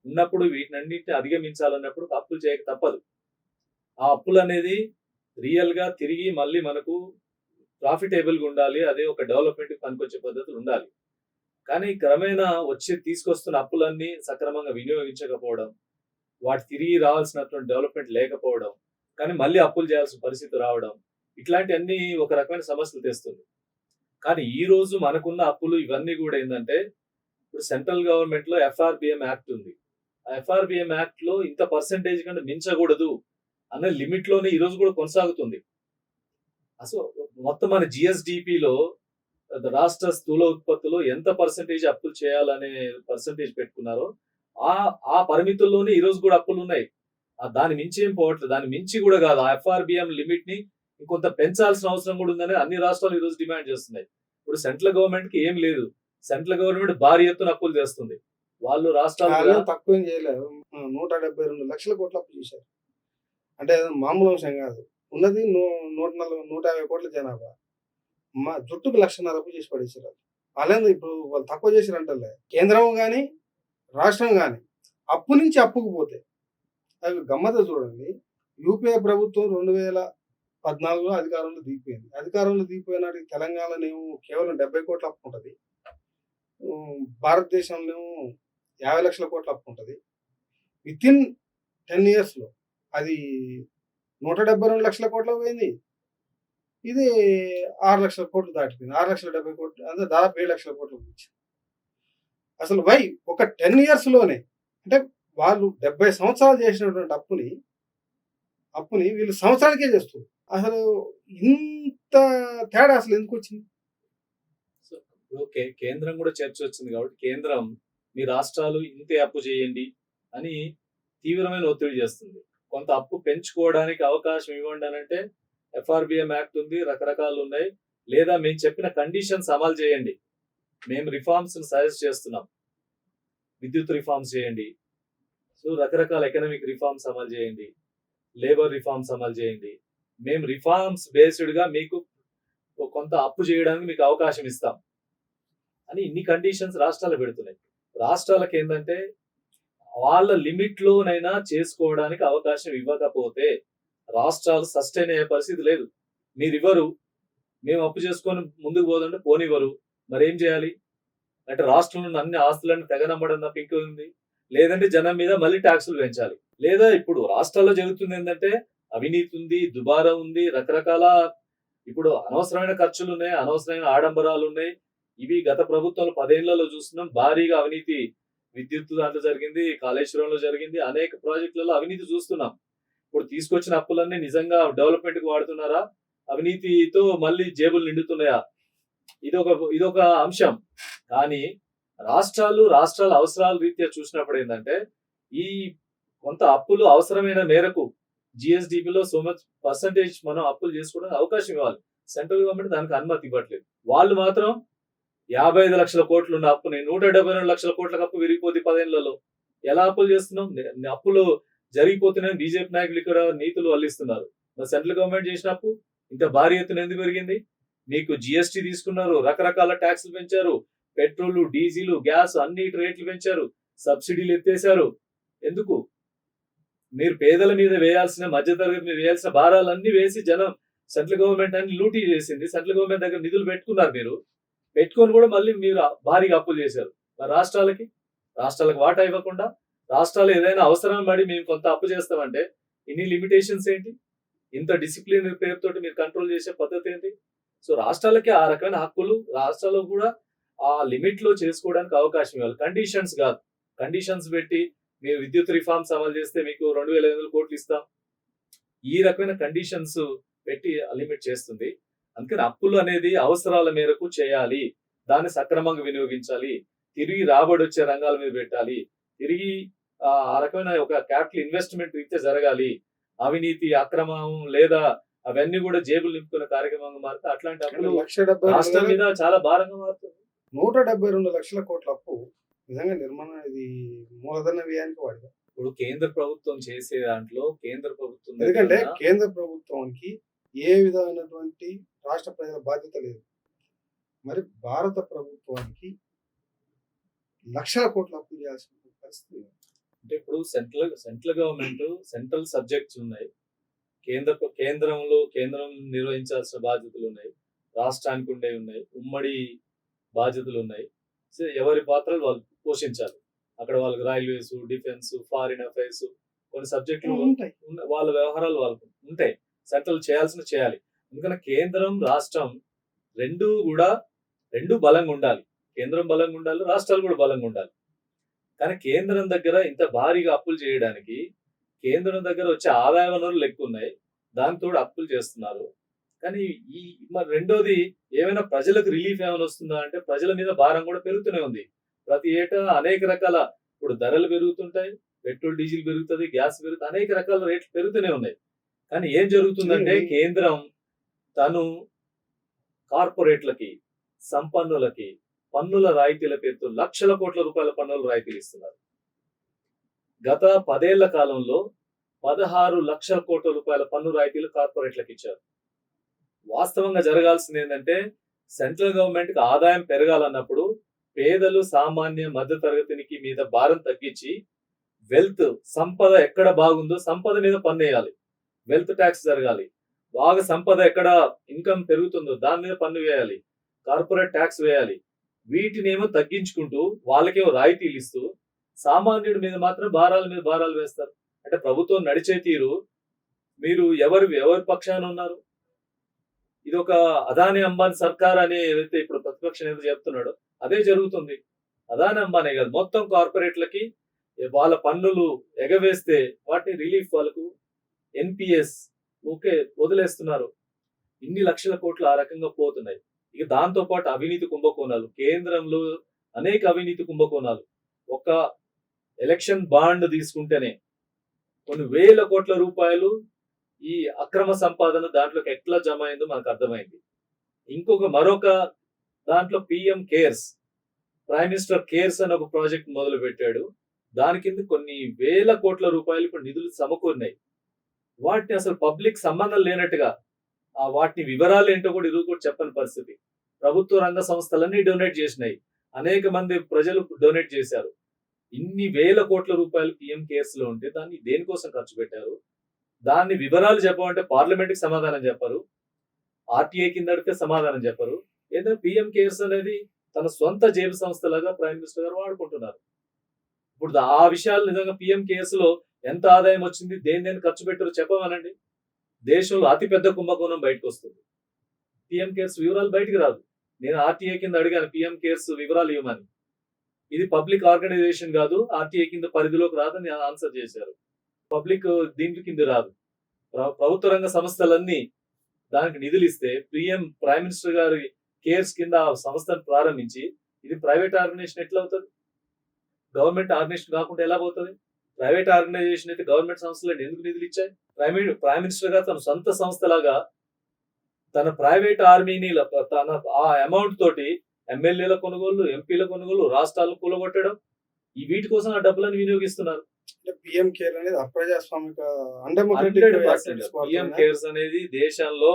Speaker 2: ఉన్నప్పుడు వీటినన్నింటినీ అధిగమించాలన్నప్పుడు అప్పులు చేయక తప్పదు. ఆ అప్పులు అనేది రియల్ గా తిరిగి మళ్ళీ మనకు ప్రాఫిటబుల్ గా ఉండాలి. అదే ఒక డెవలప్మెంట్ పనికొచ్చే పద్ధతులు ఉండాలి. కానీ క్రమేణా తీసుకొస్తున్న అప్పులన్నీ సక్రమంగా వినియోగించకపోవడం, వాటి తిరిగి రావాల్సినటువంటి డెవలప్మెంట్ లేకపోవడం, కానీ మళ్ళీ అప్పులు చేయాల్సిన పరిస్థితి రావడం, ఇట్లాంటివన్నీ ఒక రకమైన సమస్యలు తెస్తుంది. కానీ ఈ రోజు మనకున్న అప్పులు ఇవన్నీ కూడా ఏంటంటే, ఇప్పుడు సెంట్రల్ గవర్నమెంట్ లో FRBM యాక్ట్ ఉంది. ఆ FRBM యాక్ట్ లో ఇంత పర్సెంటేజ్ కంటే మించకూడదు అనే లిమిట్ లోనే ఈ రోజు కూడా కొనసాగుతుంది. అసలు మొత్తం మన జిఎస్డిపిలో రాష్ట్ర స్థూల ఉత్పత్తిలో ఎంత పర్సెంటేజ్ అప్పులు చేయాలనే పర్సెంటేజ్ పెట్టుకున్నారో ఆ పరిమితుల్లోనే ఈ రోజు కూడా అప్పులు ఉన్నాయి. దాని మించి ఏం పోవట్లేదు. దాని మించి కూడా కాదు, ఆ FRBM లిమిట్ ని ఇంకొంత పెంచాల్సిన అవసరం కూడా ఉందని అన్ని రాష్ట్రాలు ఈ రోజు డిమాండ్ చేస్తున్నాయి. ఇప్పుడు సెంట్రల్ గవర్నమెంట్ కి ఏం లేదు. సెంట్రల్ గవర్నమెంట్ భారీ ఎత్తున అప్పులు చేస్తుంది. వాళ్ళు రాష్ట్రాలు
Speaker 1: తక్కువ చేయలేరు. 172 లక్షల కోట్ల అప్పు చేశారు. అంటే మామూలు అంశం కాదు. ఉన్నది 150 కోట్ల జనాభా. మా జుట్టుకు 1,00,000 అప్పు చేసి పడేసారు. వాళ్ళేందుకు ఇప్పుడు వాళ్ళు తక్కువ చేసిరంటలే. కేంద్రం కానీ రాష్ట్రం కానీ అప్పు నుంచి అప్పుకు పోతే అవి గమ్మత చూడండి. యూపీఏ ప్రభుత్వం 2014లో అధికారంలో దిగిపోయింది. అధికారంలో దిగిపోయినాటికి తెలంగాణలో కేవలం 70 కోట్ల అప్పు ఉంటుంది. భారతదేశంలో 50 లక్షల కోట్ల అప్పు ఉంటుంది. వితిన్ 10 years లో అది 172 లక్షల కోట్లకు పోయింది. ఇది 6 లక్షల కోట్లు దాటిపోయింది. 6,70,000 కోట్లు, అంటే దాదాపు 7 లక్షల కోట్లకు వచ్చింది. అసలు ఒక 10 years లోనే, అంటే వాళ్ళు 70 సంవత్సరాలు చేసినటువంటి అప్పుని వీళ్ళు సంవత్సరానికే చేస్తారు. అసలు ఇంత తేడా అసలు ఎందుకు వచ్చింది?
Speaker 2: సో, ఇప్పుడు కేంద్రం కూడా చర్చ వచ్చింది కాబట్టి కేంద్రం మీ రాష్ట్రాలు ఇంతే అప్పు చేయండి అని తీవ్రమైన ఒత్తిడి చేస్తుంది. కొంత అప్పు పెంచుకోవడానికి అవకాశం ఇవ్వండి అని అంటే ఎఫ్ఆర్బిఎం యాక్ట్ ఉంది, రకరకాలు ఉన్నాయి. లేదా మేము చెప్పిన కండిషన్స్ అమలు చేయండి, మేము రిఫార్మ్స్ సజెస్ట్ చేస్తున్నాం, విద్యుత్ రిఫార్మ్స్ చేయండి, సో రకరకాల ఎకనామిక్ రిఫార్మ్స్ అమలు చేయండి, లేబర్ రిఫార్మ్స్ అమలు చేయండి, మేము రిఫార్మ్స్ బేస్డ్ గా మీకు కొంత అప్పు చేయడానికి మీకు అవకాశం ఇస్తాం అని ఇన్ని కండిషన్స్ రాష్ట్రాలు పెడుతున్నాయి. రాష్ట్రాలకు ఏంటంటే వాళ్ళ లిమిట్ లోనైనా చేసుకోవడానికి అవకాశం ఇవ్వకపోతే రాష్ట్రాలు సస్టైన్ అయ్యే పరిస్థితి లేదు. మీరు ఇవ్వరు, మేము అప్పు చేసుకొని ముందుకు పోదంటే పోనివ్వరు, మరి ఏం చేయాలి అంటే రాష్ట్రంలో అన్ని ఆస్తులన్నీ తెగనమ్మడం తప్ప ఇంకేముంది? లేదంటే జనం మీద మళ్ళీ ట్యాక్సులు పెంచాలి. లేదా ఇప్పుడు రాష్ట్రాల్లో జరుగుతుంది ఏంటంటే అవినీతి ఉంది, దుబారా ఉంది, రకరకాల ఇప్పుడు అనవసరమైన ఖర్చులు ఉన్నాయి, అనవసరమైన ఆడంబరాలు ఉన్నాయి. ఇవి గత ప్రభుత్వంలో 10 ఏళ్లలో చూస్తున్నాం. భారీగా అవినీతి విద్యుత్ దాంట్లో జరిగింది, కాళేశ్వరంలో జరిగింది, అనేక ప్రాజెక్టులలో అవినీతి చూస్తున్నాం. ఇప్పుడు తీసుకొచ్చిన అప్పులన్నీ నిజంగా డెవలప్మెంట్ కు వాడుతున్నారా, అవినీతితో మళ్ళీ జేబులు నిండుతున్నాయా? ఇదొక అంశం. కానీ రాష్ట్రాల అవసరాల రీత్యా చూసినప్పుడు ఏంటంటే ఈ కొంత అప్పులు అవసరమైన మేరకు జిఎస్డిపిలో సో మచ్ పర్సంటేజ్ మనం అప్పులు చేసుకోవడానికి అవకాశం ఇవ్వాలి. సెంట్రల్ గవర్నమెంట్ దానికి అనుమతి ఇవ్వట్లేదు. వాళ్ళు మాత్రం 55 లక్షల కోట్లు ఉన్న అప్పుని 172 లక్షల కోట్లకు అప్పు విరిగిపోతే 10 ఏళ్లలో ఎలా అప్పులు చేస్తున్నాం? అప్పులు జరిగిపోతున్నాయని బీజేపీ నాయకులు ఇక్కడ నీతులు వల్లిస్తున్నారు. మరి సెంట్రల్ గవర్నమెంట్ చేసిన అప్పు ఇంత భారీ ఎత్తున ఎందుకు పెరిగింది? మీకు జిఎస్టీ తీసుకున్నారు, రకరకాల ట్యాక్సులు పెంచారు, పెట్రోల్, డీజిల్, గ్యాస్ అన్నిటి రేట్లు పెంచారు, సబ్సిడీలు ఎత్తేశారు. ఎందుకు? మీరు పేదల మీద వేయాల్సిన, మధ్యతరగతి మీద వేయాల్సిన భారాలన్నీ వేసి జనం సెంట్రల్ గవర్నమెంట్ అన్ని లూటీ చేసింది. సెంట్రల్ గవర్నమెంట్ దగ్గర నిధులు పెట్టుకున్నారు, మీరు పెట్టుకొని కూడా మళ్ళీ మీరు భారీగా అప్పులు చేశారు. మరి రాష్ట్రాలకు వాటా ఇవ్వకుండా రాష్ట్రాలు ఏదైనా అవసరం పడి మేము కొంత అప్పు చేస్తామంటే ఇన్ని లిమిటేషన్స్ ఏంటి? ఇంత డిసిప్లిన్ పేరుతోటి మీరు కంట్రోల్ చేసే పద్ధతి ఏంటి? సో రాష్ట్రాలకి ఆ రకమైన హక్కులు రాష్ట్రాలు కూడా ఆ లిమిట్ లో చేసుకోవడానికి అవకాశం ఇవ్వాలి. కండిషన్స్ కాదు. కండిషన్స్ పెట్టి మీరు విద్యుత్ రిఫార్మ్స్ అమలు చేస్తే మీకు 2,500 కోట్లు ఇస్తాం, ఈ రకమైన కండిషన్స్ పెట్టి లిమిట్ చేస్తుంది. అందుకని అప్పులు అనేది అవసరాల మేరకు చేయాలి, దాన్ని సక్రమంగా వినియోగించాలి, తిరిగి రాబడి వచ్చే రంగాల మీద పెట్టాలి, తిరిగి ఆ రకమైన ఒక క్యాపిటల్ ఇన్వెస్ట్మెంట్ రీత్యా జరగాలి. అవినీతి, అక్రమం లేదా అవన్నీ కూడా జేబులు నింపుకునే కార్యక్రమంగా మారితే అట్లాంటి అప్పులు రాష్ట్రం మీద చాలా భారంగా మారుతుంది.
Speaker 1: 172 లక్షల కోట్ల అప్పు నిజంగా నిర్మాణం ఇది మూలధన వ్యయానికి వాడిగా.
Speaker 2: ఇప్పుడు కేంద్ర ప్రభుత్వం చేసే దాంట్లో కేంద్ర ప్రభుత్వం
Speaker 1: ఎందుకంటే కేంద్ర ప్రభుత్వానికి ఏ విధమైనటువంటి రాష్ట్ర ప్రజల బాధ్యత లేదు. మరి భారత ప్రభుత్వానికి లక్షల కోట్ల అప్పు చేయాల్సిన పరిస్థితి.
Speaker 2: అంటే ఇప్పుడు సెంట్రల్ గవర్నమెంట్ సెంట్రల్ సబ్జెక్ట్స్ ఉన్నాయి, కేంద్రం నిర్వహించాల్సిన బాధ్యతలు ఉన్నాయి, రాష్ట్రానికి ఉండేవి ఉన్నాయి, ఉమ్మడి బాధ్యతలు ఉన్నాయి. సో ఎవరి పాత్రలు వాళ్ళు పోషించాలి. అక్కడ వాళ్ళకి రైల్వేస్, డిఫెన్స్, ఫారిన్ అఫైర్స్ కొన్ని సబ్జెక్టులు వాళ్ళ వ్యవహారాలు వాళ్ళకు ఉంటాయి. సెంట్రల్ చేయాలి. ఎందుకంటే కేంద్రం రాష్ట్రం రెండు బలంగా ఉండాలి. కేంద్రం బలంగా ఉండాలి, రాష్ట్రాలు కూడా బలంగా ఉండాలి. కానీ కేంద్రం దగ్గర ఇంత భారీగా అప్పులు చేయడానికి కేంద్రం దగ్గర వచ్చే ఆదాయ వనరులు ఎక్కువ ఉన్నాయి, దాంతో అప్పులు చేస్తున్నారు. కానీ మరి రెండోది ఏమైనా ప్రజలకు రిలీఫ్ ఏమైనా వస్తుందా అంటే ప్రజల మీద భారం కూడా పెరుగుతూనే ఉంది. ప్రతి ఏటా అనేక రకాల ఇప్పుడు ధరలు పెరుగుతుంటాయి, పెట్రోల్ డీజిల్ పెరుగుతుంది, గ్యాస్ పెరుగుతుంది, అనేక రకాల రేట్లు పెరుగుతూనే ఉన్నాయి. కానీ ఏం జరుగుతుందంటే కేంద్రం తను కార్పొరేట్లకి, సంపన్నులకి పన్నుల రాయితీల పేరుతో లక్షల కోట్ల రూపాయల పన్నుల రాయితీలు ఇస్తున్నారు. గత 10 ఏళ్ల కాలంలో 16 లక్షల కోట్ల రూపాయల పన్ను రాయితీలు కార్పొరేట్లకు ఇచ్చారు. వాస్తవంగా జరగాల్సింది ఏంటంటే సెంట్రల్ గవర్నమెంట్ కి ఆదాయం పెరగాలన్నప్పుడు పేదలు, సామాన్య మధ్య తరగతికి మీద భారం తగ్గించి వెల్త్, సంపద ఎక్కడ బాగుందో సంపద మీద పన్ను వేయాలి, వెల్త్ ట్యాక్స్ జరగాలి. బాగా సంపద ఎక్కడ ఇన్కమ్ పెరుగుతుందో దాని మీద పన్ను వేయాలి, కార్పొరేట్ ట్యాక్స్ వేయాలి. వీటినేమో తగ్గించుకుంటూ వాళ్ళకేమో రాయితీలు ఇస్తూ సామాన్యుడి మీద మాత్రం భారాలు వేస్తారు. అంటే ప్రభుత్వం నడిచే తీరు మీరు ఎవరి పక్షాన ఉన్నారు? ఇది ఒక అదాని అంబానీ సర్కార్ అని ఏదైతే ఇప్పుడు ప్రతిపక్ష నేత చెప్తున్నాడో అదే జరుగుతుంది. అదాని అంబానీ కాదు, మొత్తం కార్పొరేట్లకి వాళ్ళ పన్నులు ఎగవేస్తే వాటిని రిలీఫ్ వాళ్ళకు ఎన్పిఎస్ ఓకే వదిలేస్తున్నారు. ఇన్ని లక్షల కోట్లు ఆ రకంగా పోతున్నాయి. ఇక దాంతో పాటు అవినీతి కుంభకోణాలు, కేంద్రంలో అనేక అవినీతి కుంభకోణాలు. ఒక ఎలక్షన్ బాండ్ తీసుకుంటేనే కొన్ని వేల కోట్ల రూపాయలు ఈ అక్రమ సంపాదన దాంట్లోకి ఎట్లా జమ అయిందో మనకు అర్థమైంది. మరొక దాంట్లో PM cares, prime minister cares అని ఒక ప్రాజెక్ట్ మొదలు పెట్టాడు. దాని కింద కొన్ని వేల కోట్ల రూపాయలు ఇప్పుడు నిధులు సమకూరినాయి. వాటిని అసలు పబ్లిక్ సంబంధం లేనట్టుగా వాటిని వివరాలు ఏంటో కూడా ఇది కూడా చెప్పని పరిస్థితి. ప్రభుత్వ రంగ సంస్థలన్నీ డొనేట్ చేసినాయి, అనేక మంది ప్రజలు డొనేట్ చేశారు. ఇన్ని వేల కోట్ల రూపాయలు పిఎం కేర్స్ లో ఉంటే దాన్ని దేనికోసం ఖర్చు పెట్టారు, దాన్ని వివరాలు చెప్పమంటే పార్లమెంట్ కి సమాధానం చెప్పరు, ఆర్టీఐ కింద అడిగితే సమాధానం చెప్పరు. ఏదైనా పిఎం కేర్స్ అనేది తన సొంత జేబు సంస్థలాగా ప్రైమ్ మినిస్టర్ గారు వాడుకుంటున్నారు. ఇప్పుడు ఆ విషయాలు నిజంగా పిఎం కేర్స్ లో ఎంత ఆదాయం వచ్చింది, దేని ఖర్చు పెట్టారో చెప్పమనండి. దేశంలో అతిపెద్ద కుంభకోణం బయటకు వస్తుంది. పిఎం కేర్స్ వివరాలు బయటికి రాదు. నేను ఆర్టీఐ కింద అడిగాను పిఎం కేర్స్ వివరాలు ఇవ్వమని. ఇది పబ్లిక్ ఆర్గనైజేషన్ కాదు, ఆర్టీఐ కింద పరిధిలోకి రాదని ఆన్సర్ చేశారు. పబ్లిక్ దీంట్లో కింద రాదు. ప్రభుత్వ రంగ సంస్థలన్నీ దానికి నిధులు ఇస్తే ప్రైమ్ మినిస్టర్ గారి కేర్స్ కింద ఆ సంస్థను ప్రారంభించి ఇది ప్రైవేట్ ఆర్గనైజేషన్ ఎట్లా అవుతుంది? గవర్నమెంట్ ఆర్గనైజేషన్ కాకుండా ఎలా పోతుంది? ప్రైవేట్ ఆర్గనైజేషన్ అయితే గవర్నమెంట్ సంస్థలు ఎందుకు నిధులు ఇచ్చాయి? ప్రైమ్ మినిస్టర్ గారు తన సొంత సంస్థలాగా తన ప్రైవేట్ ఆర్మీని తన ఆ అమౌంట్ తోటి ఎమ్మెల్యేల కొనుగోలు, ఎంపీల కొనుగోలు, రాష్ట్రాలను కూలగొట్టడం, ఈ వీటి కోసం ఆ డబ్బులను వినియోగిస్తున్నారు.
Speaker 1: పిఎం కేర్ అనేది అప్రజాస్వామిక
Speaker 2: పిఎం కేర్స్ అనేది దేశంలో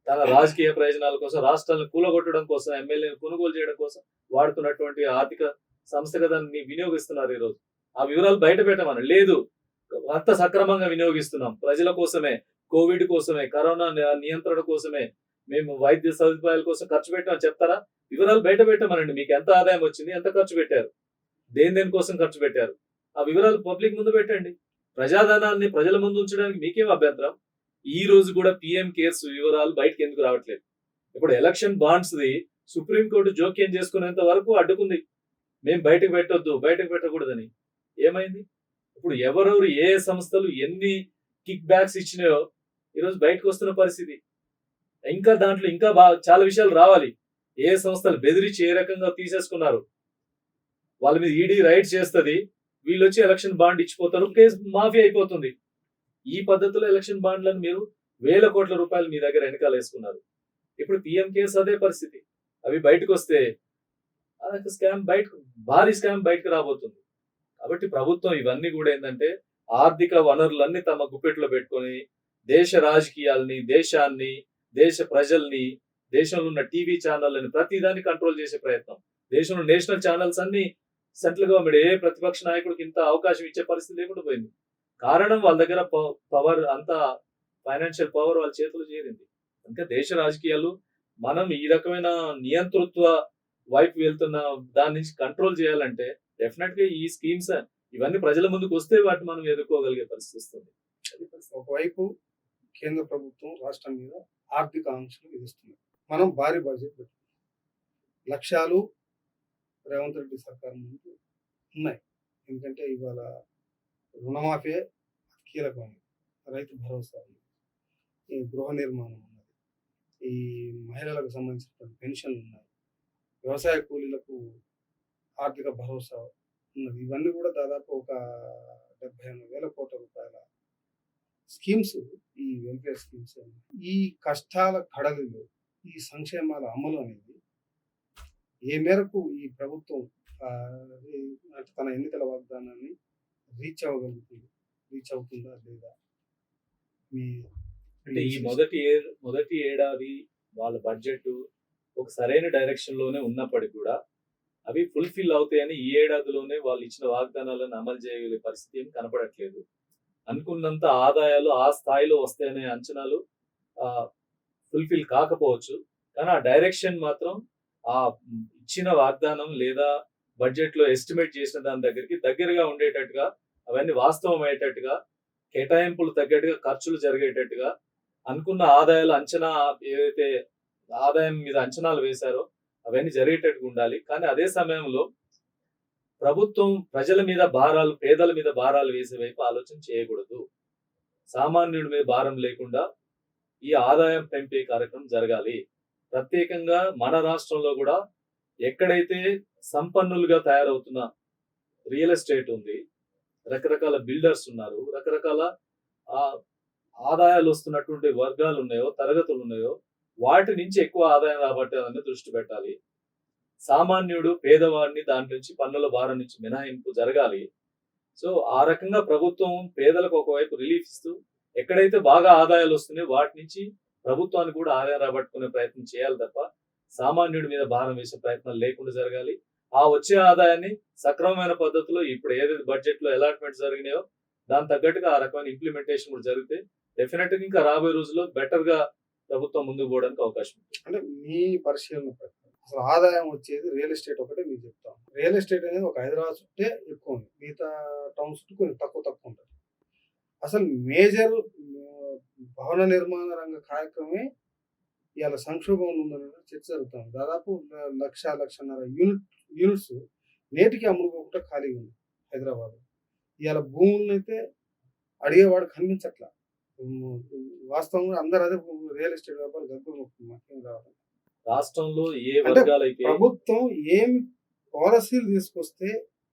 Speaker 2: తన రాజకీయ ప్రయోజనాల కోసం, రాష్ట్రాలను కూలగొట్టడం కోసం, ఎమ్మెల్యేలను కొనుగోలు చేయడం కోసం వాడుతున్నటువంటి ఆర్థిక సంస్థగా దాన్ని వినియోగిస్తున్నారు. ఈ రోజు ఆ వివరాలు బయట పెట్టమని లేదు, అంత సక్రమంగా వినియోగిస్తున్నాం, ప్రజల కోసమే, కోవిడ్ కోసమే, కరోనా నియంత్రణ కోసమే, మేము వైద్య సదుపాయాల కోసం ఖర్చు పెట్టామని చెప్తారా? వివరాలు బయట పెట్టమనండి. మీకు ఎంత ఆదాయం వచ్చింది, ఎంత ఖర్చు పెట్టారు, దేని కోసం ఖర్చు పెట్టారు, ఆ వివరాలు పబ్లిక్ ముందు పెట్టండి. ప్రజాధనాన్ని ప్రజల ముందు ఉంచడానికి మీకేం అభ్యంతరం? ఈ రోజు కూడా పిఎం కేర్స్ వివరాలు బయటకు ఎందుకు రావట్లేదు? ఇప్పుడు ఎలక్షన్ బాండ్స్ ది సుప్రీంకోర్టు జోక్యం చేసుకునేంత వరకు అడ్డుకుంది, మేము బయటకు పెట్టకూడదని. ఏమైంది? ఇప్పుడు ఎవరెవరు ఏ సంస్థలు ఎన్ని కిక్ బ్యాక్స్ ఇచ్చినాయో ఈరోజు బయటకు వస్తున్న పరిస్థితి. ఇంకా దాంట్లో ఇంకా చాలా విషయాలు రావాలి. ఏ సంస్థలు బెదిరించి ఏ రకంగా తీసేసుకున్నారు, వాళ్ళ మీద ఈడీ రైడ్ చేస్తుంది, వీళ్ళు వచ్చి ఎలక్షన్ బాండ్ ఇచ్చిపోతారు, కేసు మాఫీ అయిపోతుంది. ఈ పద్ధతిలో ఎలక్షన్ బాండ్లను మీరు వేల కోట్ల రూపాయలు మీ దగ్గర వెనకాల వేసుకున్నారు. ఇప్పుడు పిఎం కేసు అదే పరిస్థితి. అవి బయటకు వస్తే భారీ స్కామ్ బయటకు రాబోతుంది. కాబట్టి ప్రభుత్వం ఇవన్నీ కూడా ఏంటంటే ఆర్థిక వనరులన్నీ తమ గుప్పెట్లో పెట్టుకొని దేశ రాజకీయాల్ని, దేశాన్ని, దేశ ప్రజల్ని, దేశంలో ఉన్న టీవీ ఛానళ్ళని ప్రతిదాన్ని కంట్రోల్ చేసే ప్రయత్నం. దేశంలో నేషనల్ ఛానల్స్ అన్ని సెంట్రల్ గవర్నమెంట్ ఏ ప్రతిపక్ష నాయకుడికి ఇంత అవకాశం ఇచ్చే పరిస్థితి లేకుండా పోయింది. కారణం వాళ్ళ దగ్గర పవర్, అంత ఫైనాన్షియల్ పవర్ వాళ్ళ చేతులు చేరింది. అంటే దేశ రాజకీయాలు మనం ఈ రకమైన నియంతృత్వ వైపు వెళ్తున్న దాని నుంచి కంట్రోల్ చేయాలంటే డెఫినెట్ గా ఈ స్కీమ్స్ ఇవన్నీ ప్రజల ముందుకు వస్తే వాటిని మనం ఎదుర్కోగలిగే పరిస్థితి వస్తుంది.
Speaker 1: ఒకవైపు కేంద్ర ప్రభుత్వం రాష్ట్రం మీద ఆర్థిక ఆంక్షలు విధిస్తుంది. మనం భారీ బడ్జెట్ పెట్టుకుంటాం, లక్ష్యాలు రేవంత్ రెడ్డి సర్కార్ ముందు ఉన్నాయి. ఎందుకంటే ఇవాళ రుణమాఫీ కీలకమైనది, రైతు భరోసా ఉంది, ఈ గృహ నిర్మాణం ఉన్నది, ఈ మహిళలకు సంబంధించిన పెన్షన్లు ఉన్నాయి, వ్యవసాయ కూలీలకు ఆర్థిక భరోసా ఉన్నది. ఇవన్నీ కూడా దాదాపు ఒక 78,000 కోట్ల రూపాయల స్కీమ్స్, ఈ వెల్ఫేర్ స్కీమ్స్. ఈ కష్టాల కడలిలో ఈ సంక్షేమాల అమలు అనేది ఏ మేరకు ఈ ప్రభుత్వం అంటే తన ఎన్నికల వాగ్దానాన్ని రీచ్ అవుతుందా లేదా?
Speaker 2: అంటే ఈ మొదటి ఏడాది వాళ్ళ బడ్జెట్ ఒక సరైన డైరెక్షన్ లోనే ఉన్నప్పటికీ కూడా అవి ఫుల్ఫిల్ అవుతాయని ఈ ఏడాదిలోనే వాళ్ళు ఇచ్చిన వాగ్దానాలను అమలు చేయగలిగే పరిస్థితి ఏం కనపడట్లేదు. అనుకున్నంత ఆదాయాలు ఆ స్థాయిలో వస్తాయనే అంచనాలు ఫుల్ఫిల్ కాకపోవచ్చు, కానీ ఆ డైరెక్షన్ మాత్రం ఆ ఇచ్చిన వాగ్దానం లేదా బడ్జెట్ లో ఎస్టిమేట్ చేసిన దాని దగ్గరగా ఉండేటట్టుగా, అవన్నీ వాస్తవం అయ్యేటట్టుగా, కేటాయింపులు తగ్గట్టుగా, ఖర్చులు జరిగేటట్టుగా, అనుకున్న ఆదాయాలు అంచనా ఏదైతే ఆదాయం మీద అంచనాలు వేశారో అవన్నీ జరిగేటట్టుగా ఉండాలి. కానీ అదే సమయంలో ప్రభుత్వం ప్రజల మీద భారాలు, పేదల మీద భారాలు వేసే వైపు ఆలోచన చేయకూడదు. సామాన్యుడి మీద భారం లేకుండా ఈ ఆదాయం పెంపే కార్యక్రమం జరగాలి. ప్రత్యేకంగా మన రాష్ట్రంలో కూడా ఎక్కడైతే సంపన్నులుగా తయారవుతున్న రియల్ ఎస్టేట్ ఉంది, రకరకాల బిల్డర్స్ ఉన్నారు, రకరకాల ఆ ఆదాయాలు వస్తున్నటువంటి వర్గాలు ఉన్నాయో, తరగతులు ఉన్నాయో, వాటి నుంచి ఎక్కువ ఆదాయం రాబట్టాలని దృష్టి పెట్టాలి. సామాన్యుడు, పేదవాడిని దాని నుంచి పన్నుల భారం నుంచి మినహాయింపు జరగాలి. సో ఆ రకంగా ప్రభుత్వం పేదలకు ఒకవైపు రిలీఫ్ ఇస్తూ, ఎక్కడైతే బాగా ఆదాయాలు వస్తున్నాయో వాటి నుంచి ప్రభుత్వానికి కూడా ఆదాయం రాబట్టుకునే ప్రయత్నం చేయాలి తప్ప సామాన్యుడి మీద భారం వేసే ప్రయత్నాలు లేకుండా జరగాలి. ఆ వచ్చే ఆదాయాన్ని సక్రమమైన పద్ధతిలో ఇప్పుడు ఏదైతే బడ్జెట్ లో అలాట్మెంట్స్ జరిగినాయో దాని తగ్గట్టుగా ఆ రకమైన ఇంప్లిమెంటేషన్ కూడా జరిగితే డెఫినెట్ గా ఇంకా రాబోయే రోజుల్లో బెటర్ గా ప్రభుత్వం ముందుకు పోవడానికి అవకాశం ఉంది.
Speaker 1: అంటే మీ పరిశీలన ప్రకారం అసలు ఆదాయం వచ్చేది రియల్ ఎస్టేట్ ఒకటే మీకు చెప్తాం. రియల్ ఎస్టేట్ అనేది ఒక హైదరాబాద్ చుట్టే ఎక్కువ ఉంది, మిగతా టౌన్స్ చుట్టూ కొంచెం తక్కువ ఉంటుంది. అసలు మేజర్ భవన నిర్మాణ రంగ కార్యక్రమమే ఇవాళ సంక్షోభంలో ఉందన్న చర్చ జరుగుతుంది. దాదాపు 1,00,000-1,50,000 యూనిట్స్ నేటికి అమ్ముడుపోకుండా ఖాళీగా ఉంది హైదరాబాద్. ఇవాళ భూములను అయితే అడిగేవాడు కనిపించట్లా. వాస్తవంగా అందరూ అదే రియల్ ఎస్టేట్ వ్యాపారం గబ్బు రావడం.
Speaker 2: రాష్ట్రంలో ఏ
Speaker 1: అంటే
Speaker 2: వర్గాలైతే
Speaker 1: ప్రభుత్వం ఏమి పాలసీలు తీసుకొస్తే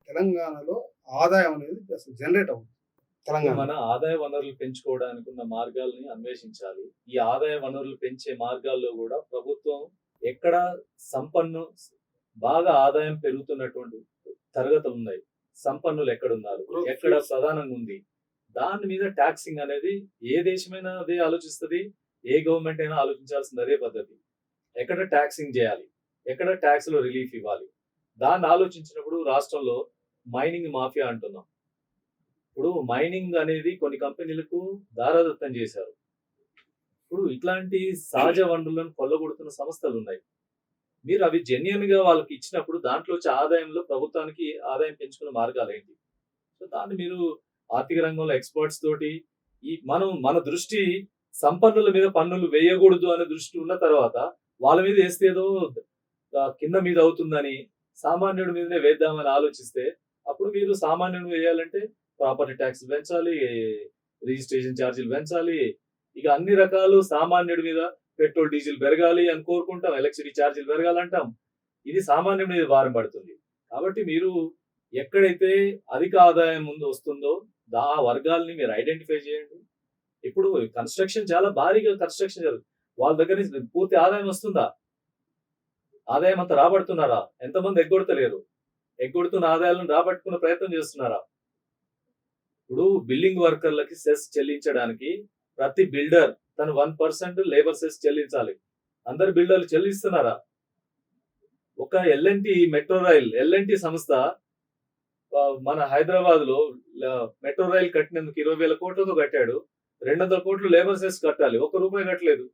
Speaker 1: తెలంగాణలో ఆదాయం అనేది అసలు జనరేట్ అవుతుంది. తెలంగాణ
Speaker 2: మన ఆదాయ వనరులు పెంచుకోవడానికి ఉన్న మార్గాల్ని అన్వేషించాలి. ఈ ఆదాయ వనరులు పెంచే మార్గాల్లో కూడా ప్రభుత్వం ఎక్కడ సంపన్ను బాగా ఆదాయం పెరుగుతున్నటువంటి తరగతులు ఉన్నాయి, సంపన్నులు ఎక్కడున్నారు, ఎక్కడ ప్రధానంగా ఉంది, దాని మీద ట్యాక్సింగ్ అనేది ఏ దేశమైనా అదే ఆలోచిస్తుంది, ఏ గవర్నమెంట్ అయినా ఆలోచించాల్సింది అదే పద్ధతి. ఎక్కడ ట్యాక్సింగ్ చేయాలి, ఎక్కడ ట్యాక్స్ లో రిలీఫ్ ఇవ్వాలి, దాన్ని ఆలోచించినప్పుడు రాష్ట్రంలో మైనింగ్ మాఫియా అంటున్నాం. ఇప్పుడు మైనింగ్ అనేది కొన్ని కంపెనీలకు దారాదత్తం చేశారు. ఇప్పుడు ఇట్లాంటి సహజ వనరులను కొల్లగొడుతున్న సంస్థలు ఉన్నాయి. మీరు అవి జెన్యున్ గా వాళ్ళకి ఇచ్చినప్పుడు దాంట్లో వచ్చే ఆదాయంలో ప్రభుత్వానికి ఆదాయం పెంచుకునే మార్గాలు ఏంటి? సో దాన్ని మీరు ఆర్థిక రంగంలో ఎక్స్పర్ట్స్ తోటి మన దృష్టి సంపన్నుల మీద పన్నులు వేయకూడదు అనే దృష్టి ఉన్న తర్వాత వాళ్ళ మీద వేస్తే ఏదో కింద మీద అవుతుందని సామాన్యుడి మీదనే వేద్దామని ఆలోచిస్తే అప్పుడు మీరు సామాన్యుడు వేయాలంటే ప్రాపర్టీ ట్యాక్స్ పెంచాలి, రిజిస్ట్రేషన్ ఛార్జీలు పెంచాలి, ఇక అన్ని రకాలు సామాన్యుడి మీద పెట్రోల్ డీజిల్ పెరగాలి అని కోరుకుంటాం, ఎలక్ట్రిసిటీ ఛార్జీలు పెరగాలంటాం. ఇది సామాన్యుడి మీద భారం పడుతుంది. కాబట్టి మీరు ఎక్కడైతే అధిక ఆదాయం ముందు వస్తుందో ఆ వర్గాల్ని మీరు ఐడెంటిఫై చేయండి. ఇప్పుడు కన్స్ట్రక్షన్ చాలా భారీగా కన్స్ట్రక్షన్ జరుగుతుంది, వాళ్ళ దగ్గర నుంచి పూర్తి ఆదాయం వస్తుందా? ఆదాయం అంతా రాబడుతున్నారా? ఎంతమంది ఎగ్గొడతలేరు? ఎగ్గొడుతున్న ఆదాయాలను రాబట్టుకునే ప్రయత్నం చేస్తున్నారా? ఇప్పుడు బిల్డింగ్ వర్కర్లకి సెస్ చెల్లించడానికి ప్రతి బిల్డర్ తను 1% లేబర్ సెస్ చెల్లించాలి. అందరు బిల్డర్లు చెల్లిస్తున్నారా? ఒక మెట్రో రైల్ ఎల్ఎన్టీ సంస్థ మన హైదరాబాద్ లో మెట్రో రైల్ కట్టినందుకు 20,000 కోట్లతో కట్టాడు. 200 కోట్లు లేబర్ సెస్ కట్టాలి, ₹1 కట్టలేదు.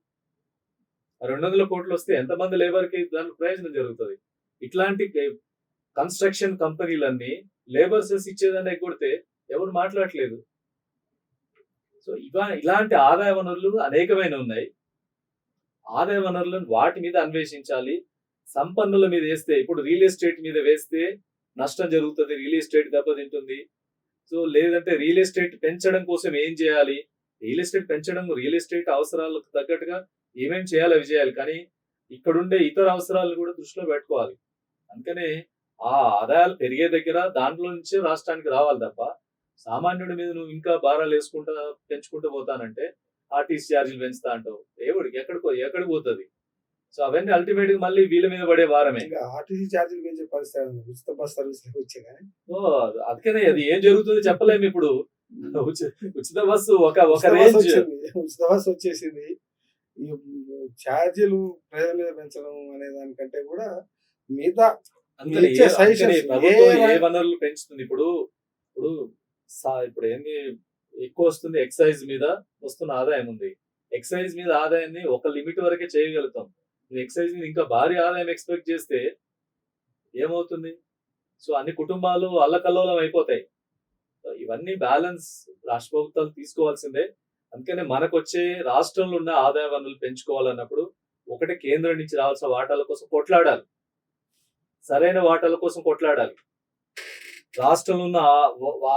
Speaker 2: 200 కోట్లు వస్తే ఎంతమంది లేబర్ కి దానికి ప్రయోజనం జరుగుతుంది? ఇట్లాంటి కన్స్ట్రక్షన్ కంపెనీలన్నీ లేబర్ సెస్ ఇచ్చేదాన్ని ఎగ్గొడితే ఎవరు మాట్లాడట్లేదు. సో ఇలాంటి ఆదాయ వనరులు అనేకమైన ఉన్నాయి. ఆదాయ వనరులను వాటి మీద అన్వేషించాలి. సంపన్నుల మీద వేస్తే, ఇప్పుడు రియల్ ఎస్టేట్ మీద వేస్తే నష్టం జరుగుతుంది, రియల్ ఎస్టేట్ దెబ్బతింటుంది. సో లేదంటే రియల్ ఎస్టేట్ పెంచడం కోసం ఏం చేయాలి? రియల్ ఎస్టేట్ పెంచడం, రియల్ ఎస్టేట్ అవసరాలకు తగ్గట్టుగా ఏమేం చేయాలి అవి చేయాలి, కానీ ఇక్కడుండే ఇతర అవసరాలను కూడా దృష్టిలో పెట్టుకోవాలి. అందుకనే ఆ ఆదాయాలు పెరిగే దగ్గర దాంట్లో నుంచే రాష్ట్రానికి రావాలి తప్ప సామాన్యుడి మీద నువ్వు ఇంకా భారాలు పెంచుకుంటూ పోతానంటే ఆర్టీసీ ఛార్జీలు పెంచుతా అంటావు, ఎక్కడికి పోతుంది? సో అవన్నీ అల్టిమేట్ గా మళ్ళీ వీళ్ళ మీద పడే భారమే.
Speaker 1: ఆర్టీసీ ఛార్జీలు పెంచే పరిస్థితి ఉచిత బస్ సర్వీస్ వచ్చాయి కానీ
Speaker 2: అందుకనే అది ఏం జరుగుతుందో చెప్పలేము. ఇప్పుడు ఉచిత బస్సు ఒక రేంజ్,
Speaker 1: ఉచిత బస్సు వచ్చేసింది. ఈ ఛార్జీలు ప్రజల మీద పెంచడం అనే దానికంటే కూడా మిగతా
Speaker 2: ప్రభుత్వం ఏ వనరులు పెంచుతుంది? ఇప్పుడు ఏంది ఎక్కువ వస్తుంది, ఎక్సైజ్ మీద వస్తున్న ఆదాయం ఉంది. ఎక్సైజ్ మీద ఆదాయాన్ని ఒక లిమిట్ వరకే చేయగలుగుతాం. ఎక్సైజ్ మీద ఇంకా భారీ ఆదాయం ఎక్స్పెక్ట్ చేస్తే ఏమవుతుంది? సో అన్ని కుటుంబాలు అల్లకల్లోలం అయిపోతాయి. ఇవన్నీ బ్యాలెన్స్ రాష్ట్ర ప్రభుత్వాలు తీసుకోవాల్సిందే. అందుకనే మనకొచ్చే రాష్ట్రంలో ఉన్న ఆదాయ వనరులు పెంచుకోవాలన్నప్పుడు ఒకటి కేంద్రం నుంచి రావాల్సిన వాటాల కోసం కొట్లాడాలి, సరైన వాటాల కోసం కొట్లాడాలి. రాష్ట్రంలో ఉన్న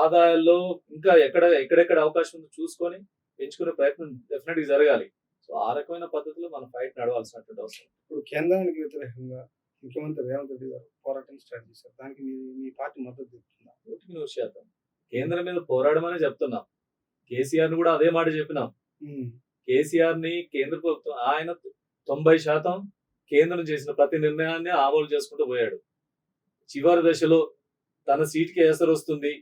Speaker 2: ఆదాయాల్లో ఇంకా ఎక్కడెక్కడ అవకాశం ఉందో చూసుకొని పెంచుకునే ప్రయత్నం డెఫినెట్ గా జరగాలి. సో ఆ రకమైన పద్ధతిలో మనం ఫైట్ నడవాల్సినటువంటి అవసరం.
Speaker 1: ఇప్పుడు కేంద్రానికి వ్యతిరేకంగా ముఖ్యమంత్రి రేవంత్ రెడ్డి గారు పోరాటం స్టార్ట్ చేశారు. దానికి మీ పార్టీ మద్దతు తెలుపుతుందా?
Speaker 2: 100% కేంద్రం మీద పోరాడమని చెప్తున్నాం. కేసీఆర్ కూడా అదే మాట చెప్పినాం. కేసీఆర్ ని కేంద్ర ప్రభుత్వం ఆయన 90% కేంద్రం చేసిన ప్రతి నిర్ణయాన్ని అమలు చేసుకుంటూ పోయాడు. చివరి దశలో తన సీట్కి ఎసరు వస్తుంది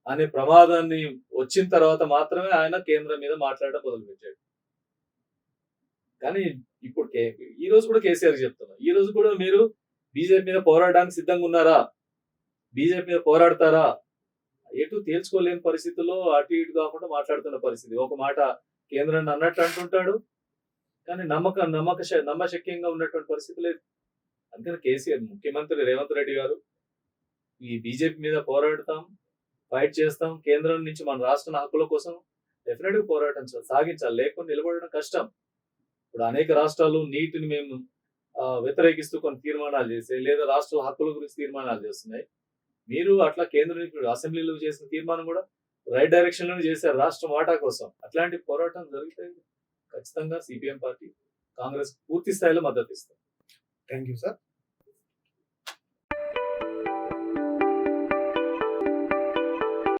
Speaker 2: అనే ప్రమాదాన్ని వచ్చిన తర్వాత మాత్రమే ఆయన కేంద్రం మీద మాట్లాడడం మొదలుపెట్టాడు. కానీ ఇప్పుడు ఈ రోజు కూడా కేసీఆర్ చెప్తున్నా, ఈ రోజు కూడా మీరు బీజేపీ మీద పోరాడడానికి సిద్ధంగా ఉన్నారా? బీజేపీ మీద పోరాడతారా? ఎటు తేల్చుకోలేని పరిస్థితుల్లో అటు ఇటు కాకుండా మాట్లాడుతున్న పరిస్థితి. ఒక మాట కేంద్రాన్ని అన్నట్టు అంటుంటాడు, కానీ నమ్మశక్యంగా ఉన్నటువంటి పరిస్థితి లేదు. అందుకని కేసీఆర్ ముఖ్యమంత్రి రేవంత్ రెడ్డి గారు ఈ బీజేపీ మీద పోరాడతాం, ఫైట్ చేస్తాం, కేంద్రం నుంచి మన రాష్ట్ర హక్కుల కోసం డెఫినెట్ గా పోరాటం సాగించాలి, లేకుండా నిలబడడం కష్టం. ఇప్పుడు అనేక రాష్ట్రాలు నీటిని మేము వ్యతిరేకిస్తూ కొన్ని తీర్మానాలు చేసాయి, లేదా రాష్ట్ర హక్కుల గురించి తీర్మానాలు చేస్తున్నాయి. మీరు అట్లా కేంద్రం ఇప్పుడు అసెంబ్లీలో చేసిన తీర్మానం కూడా రైట్ డైరెక్షన్ లోనే చేశారు రాష్ట్ర వాటా కోసం. అట్లాంటి పోరాటం జరిగితే ఖచ్చితంగా సిపిఎం పార్టీ కాంగ్రెస్ పూర్తి స్థాయిలో మద్దతు ఇస్తారు.
Speaker 1: Thank you sir.